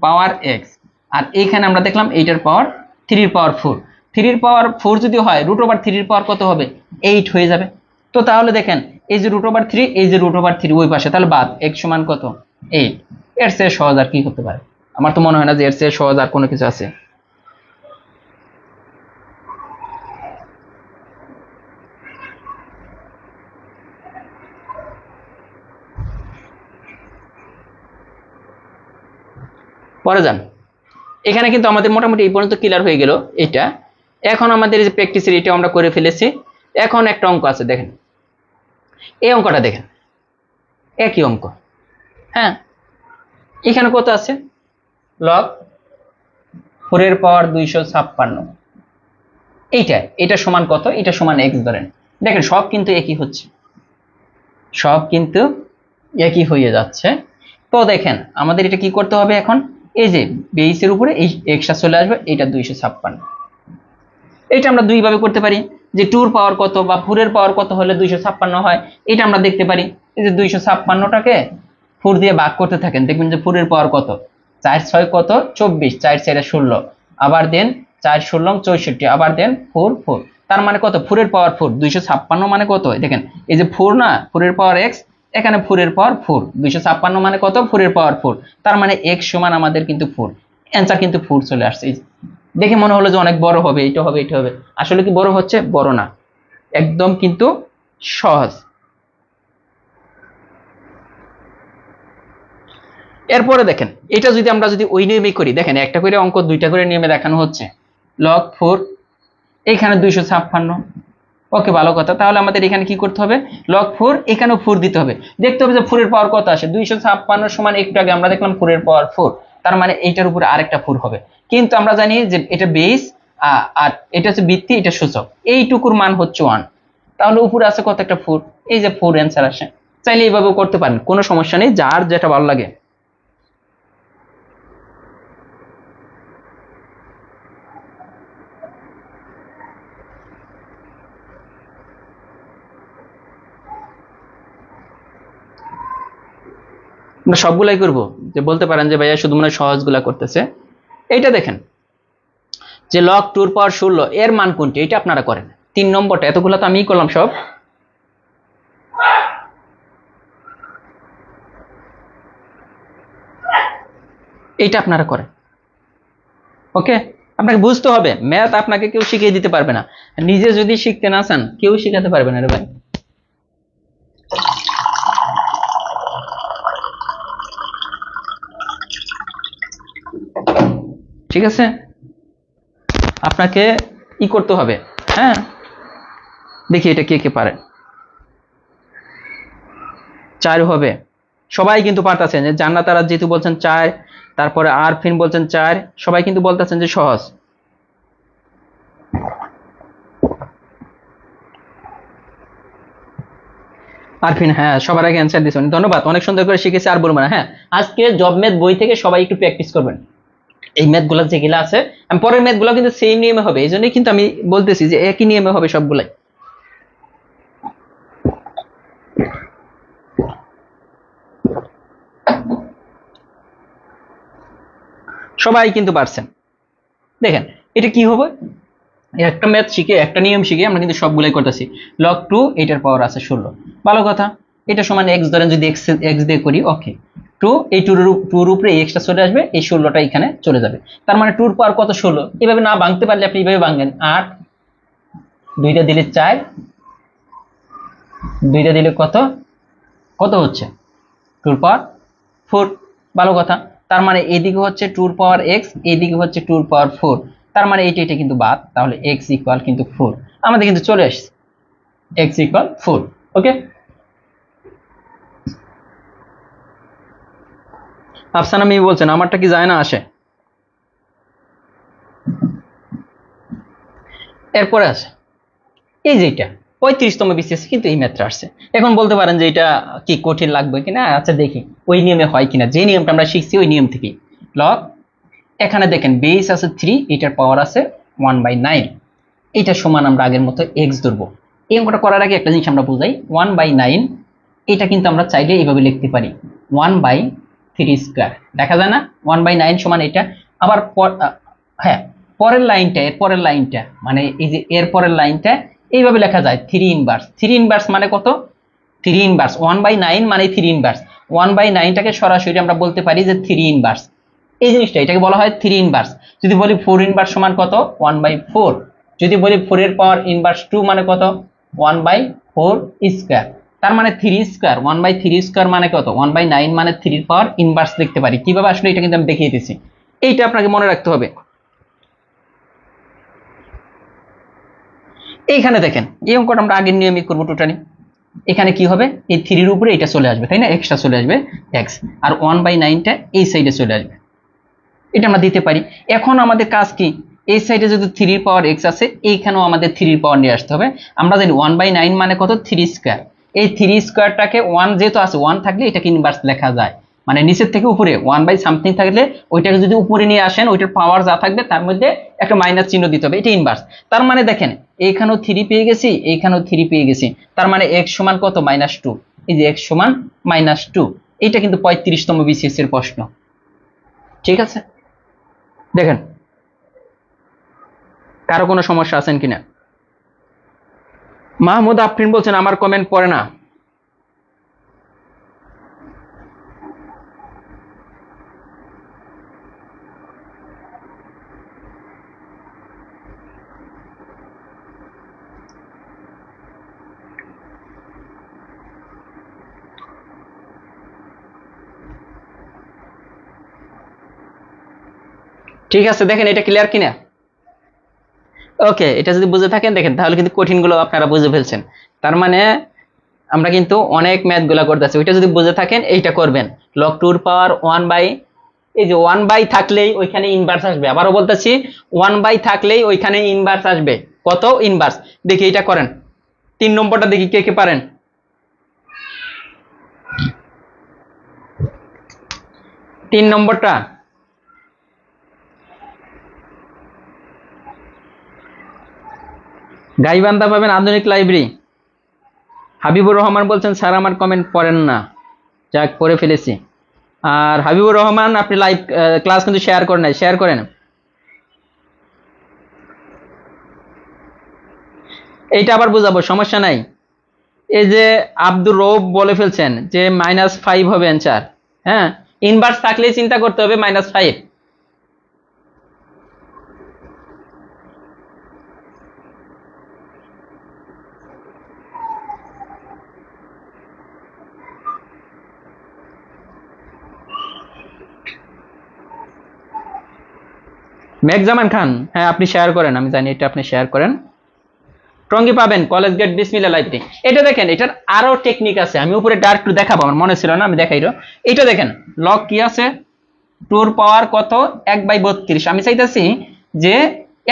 পাওয়ার এক্স, আর এইখানে আমরা দেখলাম এইটার পাওয়ার 3 এর পাওয়ার 4, 3 এর পাওয়ার 4 যদি হয় √3 এর পাওয়ার কত হবে, 8 হয়ে যাবে। তো তাহলে দেখেন এই যে √3, এই যে √3 ওই পাশে, তাহলে বাদ, x সমান কত 8। এর চেয়ে সহজ আর কি হতে পারে, আমার তো মনে হয় না যে এর চেয়ে সহজ আর কোনো কিছু আছে। পরে যান, এখানে কিন্তু আমাদের মোটামুটি এই পর্যন্ত ক্লিয়ার হয়ে গেল এটা। এখন আমাদের যে প্র্যাকটিসের এটা আমরা করে ফেলেছি। এখন একটা অঙ্ক আছে, দেখেন এই অঙ্কটা দেখেন, একই অঙ্ক। হ্যাঁ, এখানে কত আছে, লগ 4 এর পাওয়ার 256, এটা সমান কত, এটা সমান x ধরেন। দেখেন সব কিন্তু একই হচ্ছে, সব কিন্তু একই হয়ে যাচ্ছে। তো দেখেন আমাদের এটা কি করতে হবে এখন, এই যে বেসের উপরে এই এক্সট্রা চলে আসবে, এটা 256। এটা আমরা দুই ভাবে করতে পারি, যে 2 এর পাওয়ার কত বা 4 এর পাওয়ার কত হলে 256 হয়, এটা আমরা দেখতে পারি। এই যে 256টাকে 4 দিয়ে ভাগ করতে থাকেন, দেখবেন যে 4 এর পাওয়ার কত, 4 6 কত 24, 4 4 16, আবার দেন 4 16 64, আবার দেন 4 4, তার মানে কত 4 এর পাওয়ার 4, 256 মানে কত, দেখেন এই যে 4 না, 4 এর পাওয়ার x, এখানে 4 এর পাওয়ার 4, 256 মানে কত 4 এর পাওয়ার 4, তার মানে x সমান আমাদের কিন্তু 4, অ্যানসার কিন্তু 4 চলে আসছে। দেখে মনে হলো যে অনেক বড় হবে, এটা হবে এটা হবে, আসলে কি বড় হচ্ছে, বড় না, একদম কিন্তু সহজ। এরপরে দেখেন এটা যদি আমরা ওই নিয়মে করি, দেখেন একটা করে অঙ্ক দুইটা করে নিয়মে দেখানো হচ্ছে, log 4 এখানে 256, ওকে ভালো কথা। তাহলে আমাদের এখানে কি করতে হবে, log 4 এখানেও 4 দিতে হবে, দেখতে হবে যে 4 এর পাওয়ার কত আসে, 256 সমান একটু আগে আমরা দেখলাম 4 এর পাওয়ার 4, তার মানে এইটার উপরে আরেকটা 4 হবে। কিন্তু আমরা জানি যে এটা বেস আর এটা হচ্ছে ভিত্তি, এটা সূচক, এইটুকুর মান হচ্ছে 1, তাহলে উপরে আছে কত একটা 4, এই যে 4 অ্যান্সার আসে। চাইলে এইভাবেও করতে পারেন, কোনো সমস্যা নেই, যার যেটা ভালো লাগে। আমরা সবগুলাই করব, যে বলতে পারেন যে ভাইয়া শুধু মনে হয় সহজগুলা করতেছে। এইটা দেখেন যে log 2 এর পাওয়ার 16 এর মান কোনটি, এটা আপনারা করেন। 3 নম্বরটা, এতগুলো তো আমিই করলাম সব। এইটা আপনারা করেন, ওকে। আপনাকে বুঝতে হবে, ম্যাথ আপনাকে কেউ শিখিয়ে দিতে পারবে না, নিজে যদি শিখতে না চান কেউ শিখাতে পারবে না রে ভাই। ঠিক আছে, আপনাকে ই করতে হবে। হ্যাঁ, দেখি এটা কে কে পারে। 4 হবে, সবাই কিন্তু পারতেছেন। যে জান্নাত আরা যেহেতু বলছেন 4, তারপরে আরফিন বলছেন 4, সবাই কিন্তু বলতেছেন যে সহজ। আরফিন হ্যাঁ সবার আগে অ্যান্সার দিয়েছেন, ধন্যবাদ, অনেক সুন্দর করে শিখেছি, আর বলবো না। হ্যাঁ আজকে জব ম্যাথ বই থেকে সবাই একটু প্র্যাকটিস করবেন। এই ম্যাথ গুলা যেগুলো আছে, আমি পরের ম্যাথ গুলো কিন্তু সেম নিয়মে হবে, এই জন্যই কিন্তু আমি বলতেছি যে একই নিয়মে হবে সবগুলাই। সবাই কিন্তু পারছেন। দেখেন এটা কি হবে, একটা ম্যাথ শিখে একটা নিয়ম শিখে আমরা কিন্তু সবগুলাই করতেছি। লগ 2 এটার পাওয়ার আছে 16, ভালো কথা। এটা সমান এক্স ধরেন, যদি এক্স এক্স দিয়ে করি, ওকে 2, এই টুর উপরে এই এক্সটা চলে আসবে, এই 16টা এখানে চলে যাবে। তার মানে টুর পাওয়ার কত 16, এভাবে না ভাঙতে পারলে আপনি এইভাবে ভাঙবেন, 8, 2টা দিলে 4, 2টা দিলে কত, কত হচ্ছে টুর পাওয়ার 4, ভালো কথা। তার মানে এদিকে হচ্ছে টুর পাওয়ার এক্স, এদিকে হচ্ছে টুর পাওয়ার 4, তার মানে এটা কিন্তু বাদ, তাহলে এক্স ইকুয়াল কিন্তু 4, আমাদের কিন্তু চলে আসছে এক্স ইকুয়াল 4। ওকে, আফসানা মিমি বলছেন আমারটা কি যায় না আসে। এরপরে আছে এই যেটা 35তম বিসিএস কিন্তু এই ম্যাথটা আসছে। এখন বলতে পারেন যে এটা কি কঠিন লাগবে কিনা, আচ্ছা দেখি ওই নিয়মে হয় কিনা, যে নিয়মটা আমরা শিখছি ওই নিয়ম থেকেই। লগ, এখানে দেখেন বেস আছে 3, এটার পাওয়ার আছে 1/9, এটা সমান আমরা আগের মতো এক্স ধরবো। এই অঙ্কটা করার আগে একটা জিনিস আমরা বুঝাই, 1/9 এটা কিন্তু আমরা চাইলে এইভাবে লিখতে পারি 1/3², দেখা যায় না 1/9 সমান এটা। আবার হ্যাঁ পরের লাইনটা, এর পরের লাইনটা মানে এই যে এর পরের লাইনটা এইভাবে লেখা যায় 3 ইনভার্স। 3 ইনভার্স মানে কত, 3 ইনভার্স 1/9 মানে 3 ইনভার্স, 1/9টাকে সরাসরি আমরা বলতে পারি যে 3 ইনভার্স। এই জিনিসটা এটাকে বলা হয় 3 ইনভার্স। যদি বলি 4 ইনভার্স সমান কত, 1/4। যদি বলি 4 এর পাওয়ার ইনভার্স 2 মানে কত, 1/4²। তার মানে 3², 1/3² মানে কত, 1/9 মানে 3 এর পাওয়ার ইনভার্স লিখতে পারি। কিভাবে আসলে এটা কিন্তু আমি দেখিয়ে দিচ্ছি, এইটা আপনাকে মনে রাখতে হবে। এইখানে দেখেন এই অঙ্কটা আমরা আগের নিয়মই করবো টোটালি। এখানে কি হবে, এই 3 এর উপরে এটা চলে আসবে, তাই না, এক্সট্রা চলে আসবে এক্স, আর 1/9টা এই সাইডে চলে আসবে, এটা আমরা দিতে পারি। এখন আমাদের কাজ কি, এই সাইডে যদি 3 এর পাওয়ার এক্স আছে, এইখানেও আমাদের 3 এর পাওয়ার নিয়ে আসতে হবে। আমরা জানি 1/9 মানে কত, 3²। এই 3²টাকে 1 যেহেতু আছে, 1 থাকলে এটাকে ইনভার্স লেখা যায়, মানে নিচের থেকে উপরে 1/something থাকলে ওইটাকে যদি উপরে নিয়ে আসেন, ওইটার পাওয়ার যা থাকবে তার মধ্যে একটা মাইনাস চিহ্ন দিতে হবে, এটা ইনভার্স। তার মানে দেখেন এইখানেও 3 পেয়ে গেছি, এইখানেও 3 পেয়ে গেছি, তার মানে x সমান কত, -2। এই যে x সমান -2, এটা কিন্তু 35তম বিসিএস এর প্রশ্ন। ঠিক আছে, দেখেন কারো কোনো সমস্যা আছেন কিনা। মাহমুদ আফরিন বলছেন আমার কমেন্ট পড়ে না। ঠিক আছে, দেখেন এটা ক্লিয়ার কিনা। ওকে, এটা যদি বুঝে থাকেন দেখেন, তাহলে কিন্তু কঠিনগুলো আপনারা বুঝে ফেলছেন। তার মানে আমরা কিন্তু অনেক ম্যাথ গুলা করতেছি, ওইটা যদি বুঝে থাকেন এইটা করবেন। লগ 2 পাওয়ার 1/, এই যে 1/, থাকলেই ওইখানে ইনভার্স আসবে। আবারও বলতেছি 1/, থাকলেই ওইখানে ইনভার্স আসবে। কত ইনভার্স, দেখি এটা করেন। 3 নম্বরটা দেখি কে কে পারেন। 3 নম্বরটা গাইবান্ধা পাবেন আধুনিক লাইব্রেরি। হাবিবুর রহমান বলছেন স্যার আমার কমেন্ট পড়েন না, যাক পড়ে ফেলেছি। আর হাবিবুর রহমান আপনি লাইভ ক্লাস কিন্তু শেয়ার করেন নাই, শেয়ার করেন। এইটা আবার বুঝাবো, সমস্যা নাই। এই যে আব্দুর রৌফ বলে ফেলছেন যে -5 হবে অ্যান্সার। হ্যাঁ, ইনভার্স থাকলেই চিন্তা করতে হবে -5। মেঘজামান খান, হ্যাঁ আপনি শেয়ার করেন, আমি জানি এটা আপনি শেয়ার করেন। টঙ্গী পাবেন, কলেজ গেট, বিসমিল্লাহ লাইব্রেরি। এটা দেখেন, এটার আরো টেকনিক আছে, আমি উপরে ডাইরেক্ট দেখাবো, আমার মনে ছিল না, আমি দেখাইরো। এটা দেখেন লগ কি আছে, টুর পাওয়ার কত 1/32। আমি চাইতেছি যে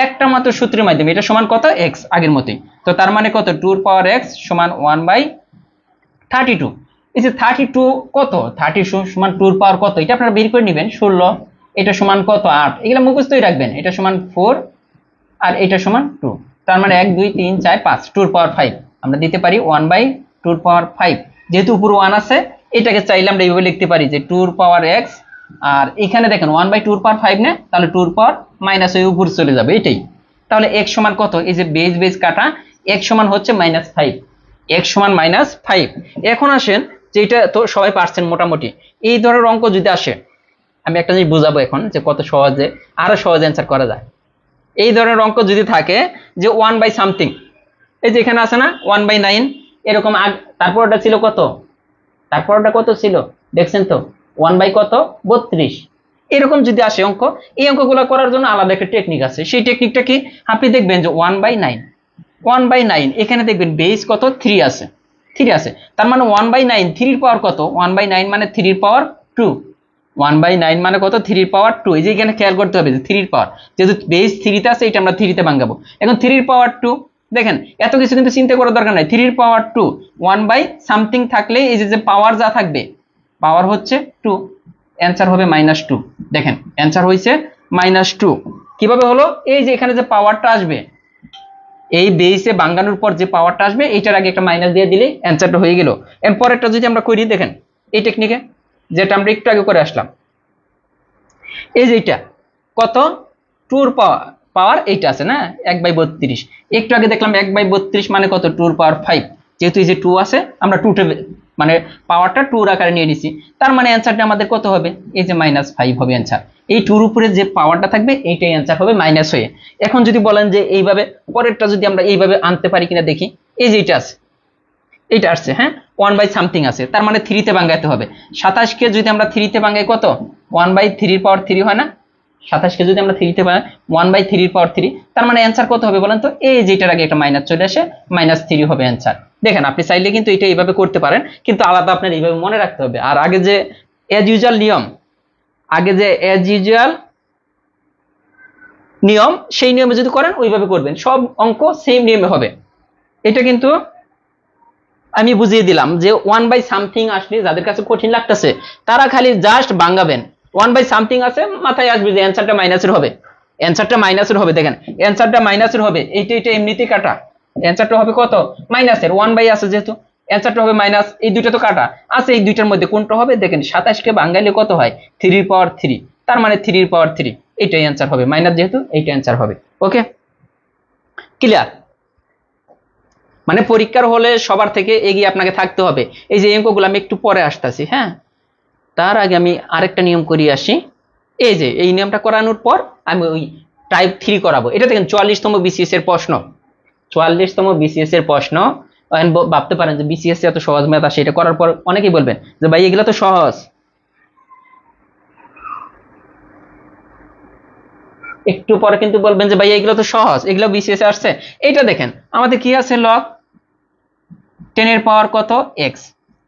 একটা মাত্র সূত্রের মাধ্যমে এটা সমান কত x, আগের মতোই। তো তার মানে কত, টুর পাওয়ার x সমান 1/32। এই যে 32 কত, 32 সমান টুর পাওয়ার কত, এটা আপনারা বের করে নেবেন। 16, এটা সমান কত 8, এগুলো মুখস্থই রাখবেন। এটা সমান 4 আর এটা সমান 2, তার মানে 1 2 3 4 5, টুর পাওয়ার 5 আমরা দিতে পারি 1/2 পাওয়ার 5। যেহেতু উপরে 1 আছে, এটাকে চাইলে আমরা এইভাবে লিখতে পারি যে টুর পাওয়ার x, আর এখানে দেখেন 1/2 পাওয়ার 5 না, তাহলে টুর পাওয়ার মাইনাস হয়ে উপরে চলে যাবে এটাই। তাহলে x সমান কত, এই যে বেজ বেজ কাটা, x সমান হচ্ছে -5, x সমান -5। এখন আসেন যে এটা তো সবাই পারছেন মোটামুটি। এই ধরনের অঙ্ক যদি আসে, আমি একটা জিনিস বুঝাবো এখন যে কত সহজে, আরো সহজে অ্যান্সার করা যায়। এই ধরনের অঙ্ক যদি থাকে যে 1/something, এই যে এখানে আছে না 1/9, এরকম তারপর ওটা ছিল কত, তারপর ওটা কত ছিল দেখছেন তো, 1/32। এরকম যদি আসে অঙ্ক, এই অঙ্কগুলো করার জন্য আলাদা একটা টেকনিক আছে। সেই টেকনিকটা কি, আপনি দেখবেন যে 1/9 এখানে দেখবেন বেস কত 3 আছে, 3 আছে, তার মানে 1/9 3 পাওয়ার কত, 1/9 মানে 3 পাওয়ার 2, 1/9 মানে কত 3 পাওয়ার 2। এই যে এখানে খেয়াল করতে হবে যে 3 পাওয়ার, যেহেতু বেস 3 তে আছে, এটা আমরা 3 তে ভাঙাবো। এখন 3 পাওয়ার 2, দেখেন এত কিছু কিন্তু চিন্তা করার দরকার নাই। 3 পাওয়ার 2 1/something থাকলে এই যে পাওয়ার যা থাকবে, পাওয়ার হচ্ছে 2, অ্যান্সার হবে -2। দেখেন অ্যান্সার হইছে -2। কিভাবে হলো, এই যে এখানে যে পাওয়ারটা আসবে, এই বেসে ভাঙানোর পর যে পাওয়ারটা আসবে, এইটার আগে একটা মাইনাস দিয়ে দিলেই অ্যান্সারটা হয়ে গেল। এরপরেরটা যদি আমরা করি, দেখেন এই টেকনিকে যেটা আমরা একটু আগে করে আসলাম, এই যে এটা কত, টুর পাওয়ার এইটা আছে না 1/32, একটু আগে দেখলাম 1/32 মানে কত, টুর পাওয়ার 5। যেহেতু এই যে 2 আছে, আমরা 2 মানে পাওয়ারটা 2 আকারে নিয়ে নিছি, তার মানে অ্যান্সারটা আমাদের কত হবে, এই যে -5 হবে অ্যান্সার। এই 2 এর উপরে যে পাওয়ারটা থাকবে, এইটাই অ্যান্সার হবে মাইনাস হয়ে। এখন যদি বলেন যে এইভাবে পরেরটা যদি আমরা এইভাবে আনতে পারি কিনা দেখি, এই যে এটা আছে, এইটা আসছে, হ্যাঁ 1/something আছে, তার মানে 3 তে ভাঙাইতে হবে। 27 কে যদি আমরা 3 তে ভাঙাই কত, 1/3 পাওয়ার 3 হয় না, 27 কে যদি আমরা 3 তে ভাঙাই 1/3 পাওয়ার 3, তার মানে অ্যান্সার কত হবে বলেন তো, এই যেটার আগে একটা মাইনাস চলে আসে, -3 হবে অ্যান্সার। দেখেন আপনি চাইলে কিন্তু এটা এইভাবে করতে পারেন, কিন্তু আলাদা আপনার এইভাবে মনে রাখতে হবে। আর আগে যে অ্যাজ ইউজুয়াল নিয়ম, আগে যে অ্যাজ ইউজুয়াল নিয়ম, সেই নিয়মে যদি করেন ওইভাবে করবেন, সব অঙ্ক সেম নিয়মে হবে। এটা কিন্তু আমি বুঝিয়ে দিলাম যে 1/something আসলে যাদের কাছে কঠিন লাগতেছে, তারা খালি জাস্ট ভাঙাবেন। 1/something আছে, মাথায় আসবে যে অ্যান্সারটা মাইনাসের হবে, অ্যান্সারটা মাইনাসের হবে। দেখেন অ্যান্সারটা মাইনাসের হবে, এটা এমনিতেই কাটা, অ্যান্সারটা হবে কত মাইনাসের, 1/, আছে যেহেতু অ্যান্সারটা হবে মাইনাস। এই দুইটা তো কাটা আছে, এই দুইটার মধ্যে কোনটা হবে, দেখেন 27 কে ভাঙাইলে কত হয়, 3 পাওয়ার 3, তার মানে 3 পাওয়ার 3, এইটাই অ্যান্সার হবে, মাইনাস যেহেতু এইটা অ্যান্সার হবে। ওকে, ক্লিয়ার? মানে পরীক্ষার হলে সবার থেকে এগিয়ে আপনাকে থাকতে হবে। এই যে অঙ্কগুলো আমি একটু পরে আসতেছি, হ্যাঁ তার আগে আমি আরেকটা নিয়ম করিয়ে আসি। এই যে এই নিয়মটা করানোর পর আমি ওই টাইপ 3 করাবো। এটা দেখেন 44তম বিসিএস এর প্রশ্ন, 44তম বিসিএস এর প্রশ্ন। ভাবতে পারেন যে বিসিএস এত সহজ ম্যাথ আসে, এটা করার পর অনেকেই বলবেন যে ভাই এগুলো তো সহজ, একটু পরে কিন্তু বলবেন যে ভাই এগুলো তো সহজ, এগুলো বিসিএস এ আসছে। এটা দেখেন আমাদের কি আছে, লগ 10 এর পাওয়ার কত x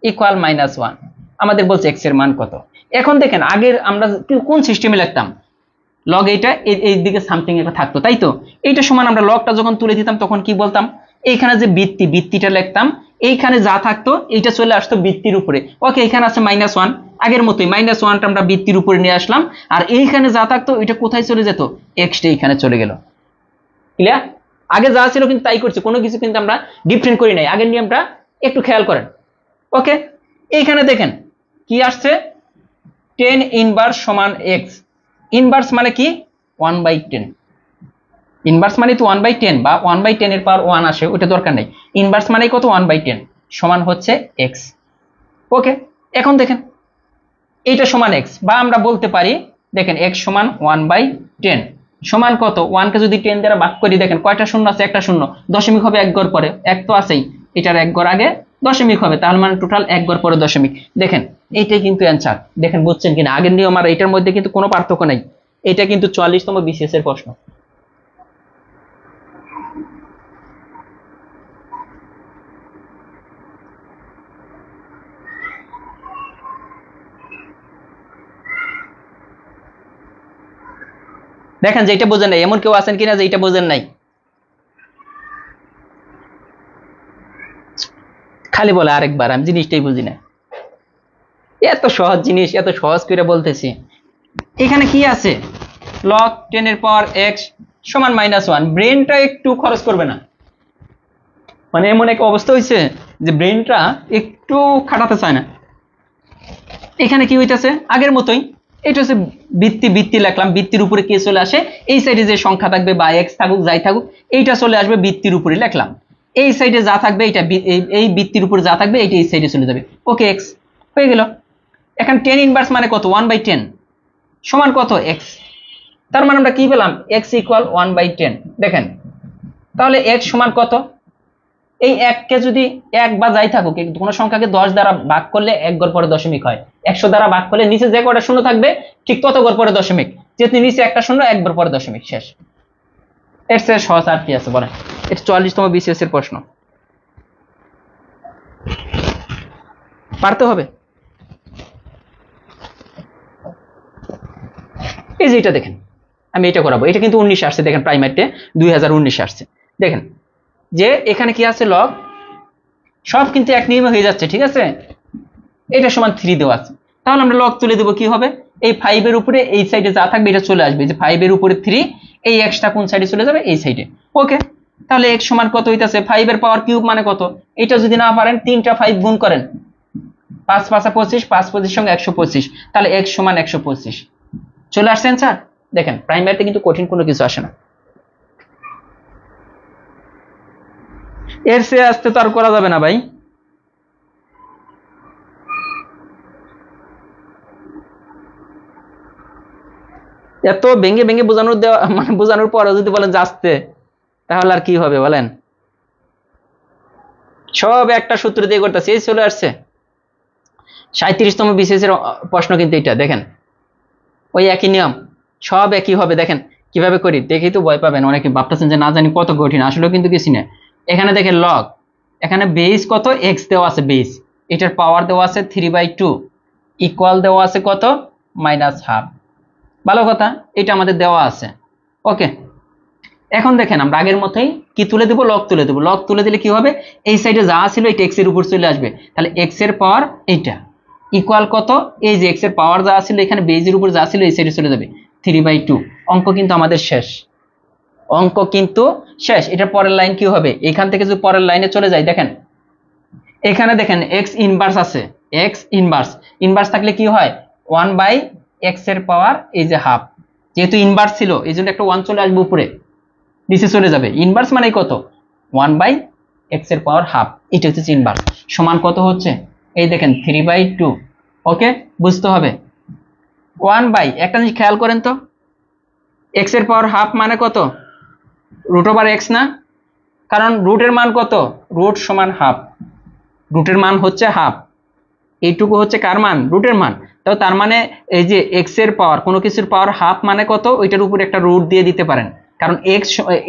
ইকুয়াল -1, আমাদের বলছে x এর মান কত। এখন দেখেন আগের আমরা কোন সিস্টেমে লিখতাম, লগ এইটা এই দিকে সামথিং একটা থাকতো, তাই তো। এইটা সমান আমরা লগটা যখন তুলে দিতাম তখন কি বলতাম, এইখানে যে বৃত্তিটা লিখতাম, এইখানে যা থাকতো এইটা চলে আসতো বৃত্তির উপরে। ওকে, এখানে আছে -1, আগের মতোই -1টা আমরা বৃত্তির উপরে নিয়ে আসলাম, আর এইখানে যা থাকতো এটা কোথায় চলে যেত, এক্সটা এইখানে চলে গেল। ক্লিয়ার? আগে যা ছিল কিন্তু তাই করছে, কোনো কিছু কিন্তু আমরা ডিফারেন্ট করি নাই, আগের নিয়মটা একটু খেয়াল করেন। ওকে, এইখানে দেখেন কি আসছে, 10 ইনভার্স সমান x, ইনভার্স মানে কি 1/10, ইনভার্স মানে তো 1/10 বা 1/10 এর পাওয়ার 1 আসে, ওটা দরকার নেই। ইনভার্স মানে কত, 1/10 সমান হচ্ছে x। ওকে, এখন দেখেন এইটা সমান x, বা আমরা বলতে পারি দেখেন x সমান 1/10 সমান কত, 1 কে যদি 10 দ্বারা ভাগ করি, দেখেন কয়টা শূন্য আছে, একটা শূন্য, দশমিক হবে এক ঘর পরে, এক তো আছেই, এটার এক ঘর আগে দশমিক হবে, তাহলে মানে টোটাল এক ঘর পরে দশমিক। দেখেন এইটাই কিন্তু অ্যান্সার। দেখেন বুঝছেন কিনা, আগের নিয়ম আর এটার মধ্যে কিন্তু কোনো পার্থক্য নাই। এটা কিন্তু 44তম বিসিএস এর প্রশ্ন। দেখেন যে এটা বোঝেন নাই, এমন কেউ আছেন কিনা যে এটা বোঝেন নাই? খালি বলে আরেকবার, আমি জিনিসটাই বুঝি না। এত সহজ জিনিস, এত সহজ করে বলতেছি। এখানে কি আছে, log 10 এর পাওয়ার x সমান -1। ব্রেনটা একটু খরচ করবে না, মানে এমন এক অবস্থা হয়েছে যে ব্রেনটা একটু খাটাতে চায় না। এখানে কি হইতেছে, আগের মতোই, এটা হচ্ছে বৃত্তি, বৃত্তি লিখলাম, বৃত্তির উপরে কে চলে আসে, এই সাইডে যে সংখ্যা থাকবে বা x থাকুক যাই থাকুক, এইটা চলে আসবে বৃত্তির উপরে লিখলাম। এই সাইডে যা থাকবে এটা, এই বৃত্তির উপরে যা থাকবে এইটা এই সাইডে চলে যাবে। ওকে, x হয়ে গেল। এখন 10 ইনভার্স মানে কত, 1/10 সমান কত, x। তার মানে আমরা কি পেলাম, x ইকুয়াল 1/10। দেখেন তাহলে x সমান কত, এই 1 কে যদি 1 বা যাই থাকুক কোনো সংখ্যাকে 10 দ্বারা ভাগ করলে 1 ঘর পরে দশমিক হয়, 100 দ্বারা ভাগ করলে নিচে যে কয়টা শূন্য থাকবে ঠিক তত ঘর পরে দশমিক, যেহেতু নিচে একটা শূন্য 1 ঘর পরে দশমিক, শেষ। এর চেয়ে সহজ আর কি আছে বলেন? এটা 44তম বিসিএস এর প্রশ্ন, পারতে হবে। এই যে এটা দেখেন, আমি এটা করাবো, এটা কিন্তু 19 আসছে, দেখেন প্রাইমারিতে 2019 আসছে। দেখেন যে এখানে কি আছে, লগ সব কিন্তু এক নিয়মে হয়ে যাচ্ছে, ঠিক আছে। এটা সমান 3 দেওয়া আছে, তাহলে আমরা লগ তুলে দেবো কি হবে, এই 5 এর উপরে এই সাইডে যা থাকবে এটা চলে আসবে, যে 5 এর উপরে 3, এই এক্সটা কোন সাইডে চলে যাবে, এই সাইডে। ওকে, তাহলে x সমান কত হইতাছে, 5 এর পাওয়ার কিউব মানে কত, এটা যদি না পারেন 3টা 5 গুণ করেন, 5 5 25, 5 25 সঙ্গে 125, তাহলে x সমান 125 চলে আসছে স্যার। দেখেন প্রাইমারিতে কিন্তু কঠিন কোনো কিছু আসে না, এর চেয়ে আসতে তো আর করা যাবে না ভাই। এত ভেঙে ভেঙে বোঝানোর দেওয়া, মানে বোঝানোর পরে যদি বলেন যে আসতে, তাহলে আর কি হবে বলেন? সব একটা সূত্র দিয়ে করতেছে, এই চলে আসছে 37তম বিসিএস এর প্রশ্ন কিন্তু এটা। দেখেন ওই একই নিয়ম, সব একই হবে। দেখেন কিভাবে করি, দেখেই তো ভয় পাবেন, অনেকে ভাবতেছেন যে না জানি কত কঠিন, আসলে কিন্তু কিছু না। এখানে দেখেন লগ, এখানে বেস কত, x দেওয়া আছে বেস, এটার পাওয়ার দেওয়া আছে 3/2, ইকুয়াল দেওয়া আছে কত, -1/2। ভালো কথা, এটা আমাদের দেওয়া আছে। ওকে, এখন দেখেন আমরা আগের মতোই কি তুলে দেবো, লগ তুলে দেবো। লগ তুলে দিলে কি হবে, এই সাইডে যা ছিল এটা x এর উপর চলে আসবে, তাহলে x এর পাওয়ার এইটা ইকুয়াল কত, এই যে x এর পাওয়ার যা ছিল এখানে বেজের উপর যা ছিল এই সাইডে চলে যাবে, 3/2। অঙ্ক কিন্তু আমাদের শেষ, অঙ্ক কিন্তু শেষ। এটা পরের লাইন কি হবে, এখান থেকে যদি পরের লাইনে চলে যায়, দেখেন এখানে দেখেন x ইনভার্স আছে, x ইনভার্স, ইনভার্স থাকলে কি হয়, 1/x এর পাওয়ার এই যে হাফ, যেহেতু ইনভার্স ছিল এই জন্য একটা 1 চলে আসবে উপরে, নিচে চলে যাবে। ইনভার্স মানে কত, 1/x এর পাওয়ার হাফ, এটা হচ্ছে ইনভার্স। সমান কত হচ্ছে, এই দেখেন 3/2। ওকে, বুঝতে হবে 1 একটা জিনিস খেয়াল করেন তো, x এর পাওয়ার হাফ মানে কত, √x না, কারণ রুটের মান কত, রুট সমান হাফ, রুটের মান হচ্ছে হাফ, এইটুকু হচ্ছে কার মান, রুটের মান। তো তার মানে এই যে x এর পাওয়ার, কোনো কিছুর পাওয়ার হাফ মানে কত, ওইটার উপরে একটা রুট দিয়ে দিতে পারেন, কারণ x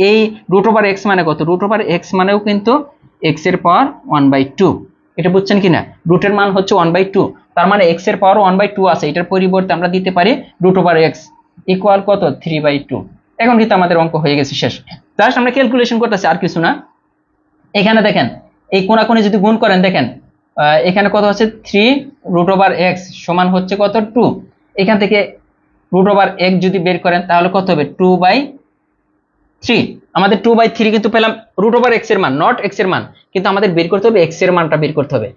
এই √x মানে কত, √x মানেও কিন্তু x এর পাওয়ার 1/2। এটা বুঝছেন কিনা, রুটের মান হচ্ছে 1/2, তার মানে x এর পাওয়ার 1/2 আছে, এটার পরিবর্তে আমরা দিতে পারি √x ইকুয়াল কত, 3/2। এখন কিন্তু আমাদের অঙ্ক হয়ে গেছে, শেষ। জাস্ট আমরা ক্যালকুলেশন করতেছি, আর কিছু না। এখানে দেখেন এই কোণাকুণি যদি গুণ করেন, দেখেন এখানে কত হচ্ছে, 3√x সমান হচ্ছে কত, 2। এখান থেকে √x যদি বের করেন তাহলে কত হবে, 2/3। আমাদের 2/3 কিন্তু পেলাম √x এর মান, নট x এর মান, কিন্তু আমাদের বের করতে হবে x এর মানটা বের করতে হবে।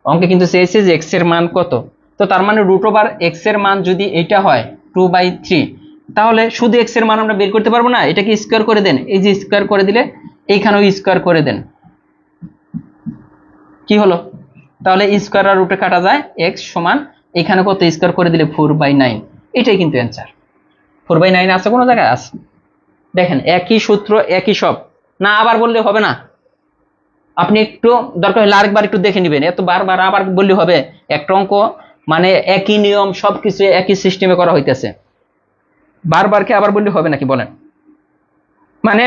অঙ্কে কিন্তু চেয়েছে যে x এর মান কত, তো তার মানে √x এর মান যদি এটা হয় 2/3, তাহলে শুধু x এর মান আমরা বের করতে পারবো না, এটাকে স্কয়ার করে দেন, এই যে স্কয়ার করে দিলে এইখানেও স্কয়ার করে দেন, কি হলো, তাহলে স্কয়ার আর রুটে কাটা যায়, x সমান এখানে কত স্কয়ার করে দিলে 4/9। এটাই কিন্তু অ্যান্সার, 4/9 আছে কোনো জায়গায়, আছে। দেখেন একই সূত্র, একই সব, না আবার বললে হবে না, আপনি একটু দরকার হলে আরেকবার একটু দেখে নেবেন, এত বারবার আবার বললে হবে, একটা অঙ্ক মানে একই নিয়ম সবকিছু একই সিস্টেমে করা হইতেছে, বারবার কি আবার বললে হবে নাকি বলেন? মানে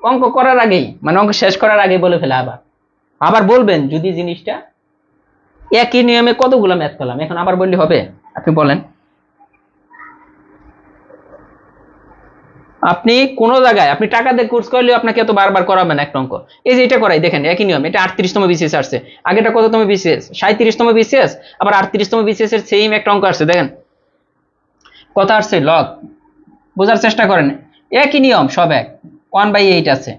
অঙ্ক করার আগেই, মানে অঙ্ক শেষ করার আগেই বলে ফেলে আবার, আবার বলবেন যদি জিনিসটা একই নিয়মে কতগুলো ম্যাথ করলাম, এখন আবার বললে হবে? আপনি বলেন। আপনি কোনো জায়গায় আপনি টাকা দিয়ে কোর্স করলেও আপনাকে এত বারবার করাবেন একটা অঙ্ক। এই যে এটা করাই দেখেন একই নিয়ম, এটা 38তম বিসিএস আসছে, আগেটা কততম বিসিএস, 37তম বিসিএস, আবার 38তম বিসিএস এর সেম একটা অঙ্ক আসছে, দেখেন কত আসছে লগ, বোঝার চেষ্টা করেন, একই নিয়ম সব এক, 1/8 আছে,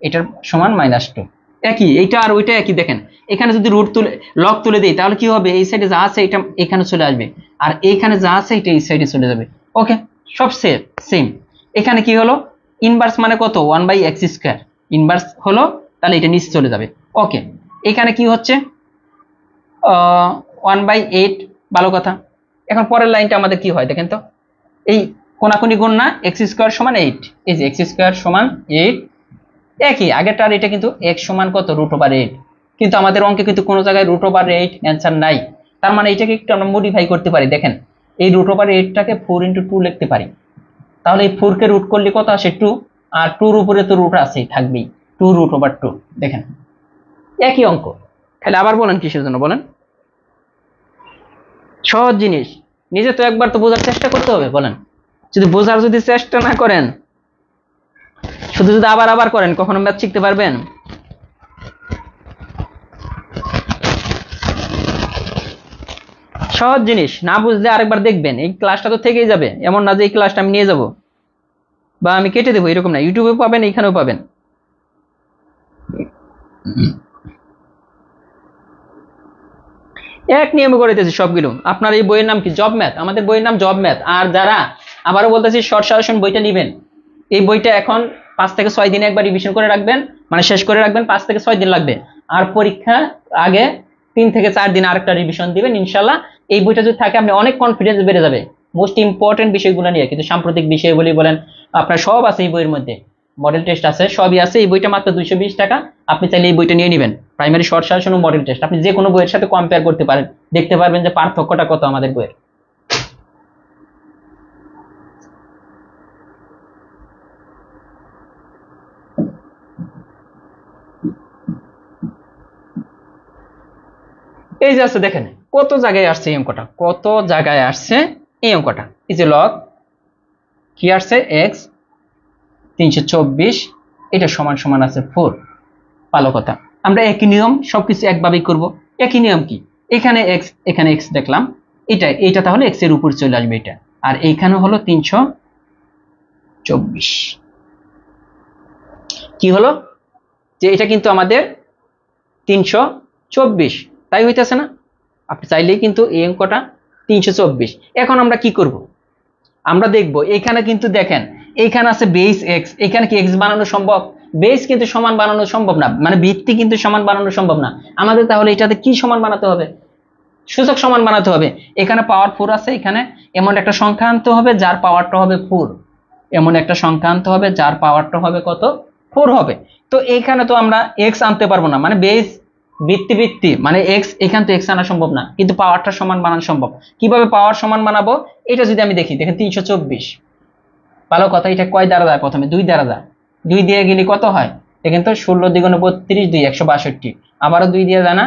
এটার সমান -2, একই, এইটা আর ওইটা একই। দেখেন এখানে যদি রুট তুলে লগ তুলে দিই তাহলে কি হবে, এই সাইডে যা আছে এটা এখানে চলে আসবে, আর এইখানে যা আছে এটা এই সাইডে চলে যাবে। ওকে, সব সেম সেম। এখানে কি হলো, ইনভার্স মানে কত, 1/x², ইনভার্স হলো তাহলে এটা নিচে চলে যাবে। ওকে, এখানে কি হচ্ছে 1/8, ভালো কথা। এখন পরের লাইনটা আমাদের কি হয় দেখেন তো, এই কোনাকুনি গুণ না, x² = 8, এই যে x² = 8, একই আগেরটা, আর এটা কিন্তু x সমান কত, √8, কিন্তু আমাদের অঙ্কে কিন্তু কোনো জায়গায় √8 অ্যান্সার নাই। তার মানে এটাকে একটু আমরা মডিফাই করতে পারি, দেখেন এই √8টাকে 4 × 2 লিখতে পারি, তাহলে এই 4 কে রুট করলে কত আসে 2, আর 2 উপরে তো রুট আছেই, থাকবেই 2√2, দেখেন একই অঙ্ক। তাহলে আবার বলেন কিসের জন্য বলেন, সহজ জিনিস, নিজে তো একবার তো বোঝার চেষ্টা করতে হবে, বলেন যদি বোঝার যদি চেষ্টা না করেন, শুধু যদি আবার আবার করেন, কখনো ম্যাথ শিখতে পারবেন? সহজ জিনিস, না বুঝলে আরেকবার দেখবেন, এই ক্লাসটা তো থেকেই যাবে, এমন না যে এই ক্লাসটা আমি নিয়ে যাব বা আমি কেটে দেবো, এরকম না, ইউটিউবে পাবেন, এখানেও পাবেন। এক নিয়মে করিতেছি সবগুলো। আপনার এই বইয়ের নাম কি, জব ম্যাথ, আমাদের বইয়ের নাম জব ম্যাথ। আর যারা, আবারও বলতেছি, শর্ট সাজেশন বইটা নেবেন, এই বইটা এখন 5 থেকে 6 দিনে একবার রিভিশন করে রাখবেন, মানে শেষ করে রাখবেন, 5 থেকে 6 দিন লাগবে। আর পরীক্ষা আগে 3 থেকে 4 দিন আরেকটা রিভিশন দিবেন ইনশাল্লাহ। এই বইটা যদি থাকে আপনি অনেক কনফিডেন্স বেড়ে যাবে মোস্ট ইম্পর্টেন্ট বিষয়গুলো নিয়ে, কিন্তু সাম্প্রতিক বিষয়গুলি বলেন আপনার সব আছে এই বইয়ের মধ্যে, মডেল টেস্ট আছে, সবই আছে। এই বইটা মাত্র 220 টাকা, আপনি চাইলে এই বইটা নিয়ে নেবেন, প্রাইমারি শর্ট সাজেশন ও মডেল টেস্ট, আপনি যে কোনো বইয়ের সাথে কম্পেয়ার করতে পারেন, দেখতে পারবেন যে পার্থক্যটা কত আমাদের বইয়ের। এই যে আছে দেখেন কত জায়গায় আসছে এই অঙ্কটা, কত জায়গায় আসছে এই অঙ্কটা, এই যে লগ কি আসছে x 324, এটা সমান সমান আছে 4, ভালো কথা। আমরা একই নিয়ম সবকিছু একভাবেই করব। একই নিয়ম কি, এখানে x, এখানে x দেখলাম, এটা তাহলে x এর উপর চলে আসবে এটা, আর এইখানে হলো 324, কি হলো যে এটা কিন্তু আমাদের 324, তাই হইতেছে না? আপনি চাইলেই কিন্তু এই অঙ্কটা 324। এখন আমরা কি করব, আমরা দেখব এখানে কিন্তু দেখেন এইখানে আছে বেস x, এখানে কি x বানানো সম্ভব? বেস কিন্তু সমান বানানো সম্ভব না, মানে ভিত্তি কিন্তু সমান বানানো সম্ভব না আমাদের, তাহলে এটাতে কি সমান বানাতে হবে, সূচক সমান বানাতে হবে। এখানে পাওয়ার 4 আছে, এখানে এমন একটা সংখ্যা আনতে হবে যার পাওয়ারটা হবে 4, এমন একটা সংখ্যা আনতে হবে যার পাওয়ারটা হবে কত, 4 হবে। তো এইখানে তো আমরা x আনতে পারবো না, মানে বেস ভিত্তি মানে x, এখান তো x আনা সম্ভব না, কিন্তু পাওয়ারটা সমান বানানো সম্ভব। কিভাবে পাওয়ার সমান বানাবো, এটা যদি আমি দেখি, দেখেন 324, ভালো কথা, এটা কয় দ্বারা যায়, প্রথমে 2 দ্বারা যায়, 2 দিয়ে গেলে কত হয় দেখেন তো, 16 × 32, 2 162, আবারও 2 দিয়ে যায় না,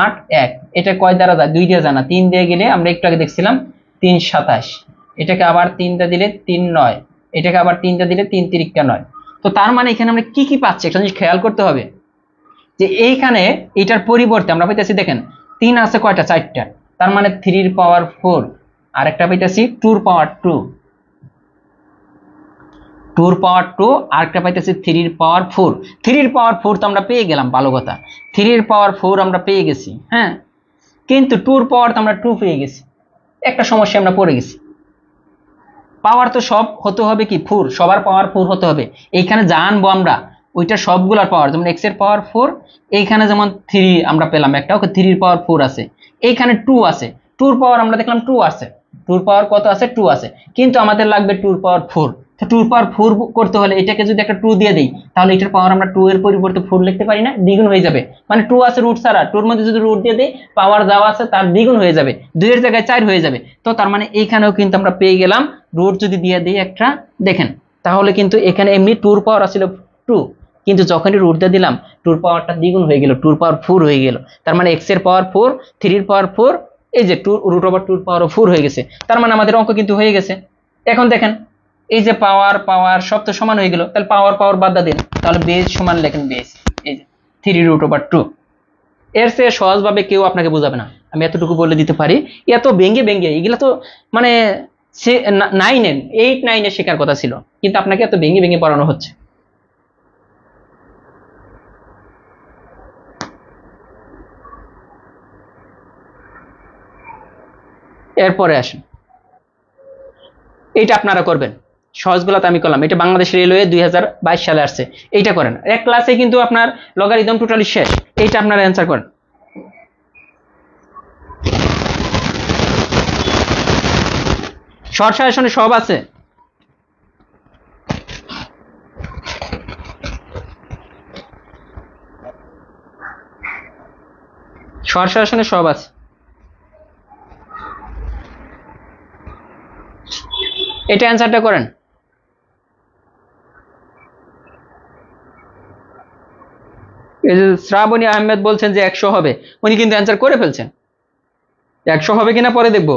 8 1, এটা কয় দ্বারা যায়, 2 দিয়ে যায় না, 3 দিয়ে গেলে আমরা একটু আগে দেখছিলাম 3 27, এটাকে আবার 3টা দিলে 3 9, এটাকে আবার 3টা দিলে 3 3 9। তো তার মানে এখানে আমরা কি কি পাচ্ছি একটা জিনিস খেয়াল করতে হবে, যে এইখানে এটার পরিবর্তে আমরা পাইতেছি, দেখেন 3 আছে কয়টা, 4টা, তার মানে 3 র পাওয়ার 4, আর একটা পাইতেছি 2 র পাওয়ার 2, 2 র পাওয়ার 2, আর একটা পাইতেছি 3 র পাওয়ার 4, 3 র পাওয়ার 4 তো আমরা পেয়ে গেলাম, ভালো কথা, 3 র পাওয়ার 4 আমরা পেয়ে গেছি, হ্যাঁ, কিন্তু 2 র পাওয়ার তো আমরা 2 পেয়ে গেছি, একটা সমস্যা আমরা পড়ে গেছি, পাওয়ার তো সব হতে হবে কি 4, সবার পাওয়ার 4 হতে হবে। এইখানে জানবো আমরা ওইটা সবগুলার পাওয়ার, যেমন x এর পাওয়ার 4, এইখানে যেমন 3 আমরা পেলাম একটা, ওকে 3 র পাওয়ার 4 আছে, এইখানে 2 আছে, 2 র পাওয়ার আমরা দেখলাম 2 আছে, 2 র পাওয়ার কত আছে, 2 আছে, কিন্তু আমাদের লাগবে 2 র পাওয়ার 4, তো 2 র পাওয়ার 4 করতে হলে এটাকে যদি একটা 2 দিয়ে দেই, তাহলে এটার পাওয়ার আমরা 2 এর পরিবর্তে 4 লিখতে পারি না, দ্বিগুণ হয়ে যাবে, মানে 2 আছে রুট ছাড়া, 2 এর মধ্যে যদি রুট দিয়ে দেই, পাওয়ার যাওয়া আছে তার দ্বিগুণ হয়ে যাবে, 2 এর জায়গায় 4 হয়ে যাবে। তো তার মানে এইখানেও কিন্তু আমরা পেয়ে গেলাম রুট যদি দিয়ে দিই একটা, দেখেন তাহলে কিন্তু এখানে এমনি 2 র পাওয়ার আসলে 2, কিন্তু যখনই রুট দিয়ে দিলাম 2 র পাওয়ারটা দ্বিগুণ হয়ে গেল, 2 র পাওয়ার 4 হয়ে গেল, তার মানে x এর পাওয়ার 4, 3 র পাওয়ার 4, এই যে 2 √2 র পাওয়ার 4 হয়ে গেছে, তার মানে আমাদের অঙ্ক কিন্তু হয়ে গেছে। এখন দেখেন এই যে পাওয়ার পাওয়ার সব তো সমান হয়ে গেল, তাহলে পাওয়ার পাওয়ার বাদ দিন, তাহলে বেস সমান লেখেন বেস, এই যে 3√2। এর চেয়ে সহজভাবে কেউ আপনাকে বোঝাবে না, আমি এতটুকু বলে দিতে পারি। এত ভেঙ্গে ভেঙ্গে এগুলা তো মানে 8 9 শেখার কথা ছিল, কিন্তু আপনাকে এত ভেঙ্গে ভেঙ্গে পড়ানো হচ্ছে। এরপরে আসেন, এইটা আপনারা করবেন, সহজগুলোতে আমি করলাম, এটা বাংলাদেশ রেলওয়ে 2022 সালে আসছে, এইটা করেন এক ক্লাসে, কিন্তু আপনার লগারিদম টোটালি শেষ, এইটা আপনারা অ্যান্সার করেন। শর্ট সাজেশনে সব আছে, শর্ট সাজেশনে সব আছে। এটা অ্যান্সারটা করেন। এই যে শ্রাবণী আহমেদ বলছেন যে 100 হবে, উনি কিন্তু অ্যান্সার করে ফেলছেন। 100 হবে কিনা পরে দেখবো।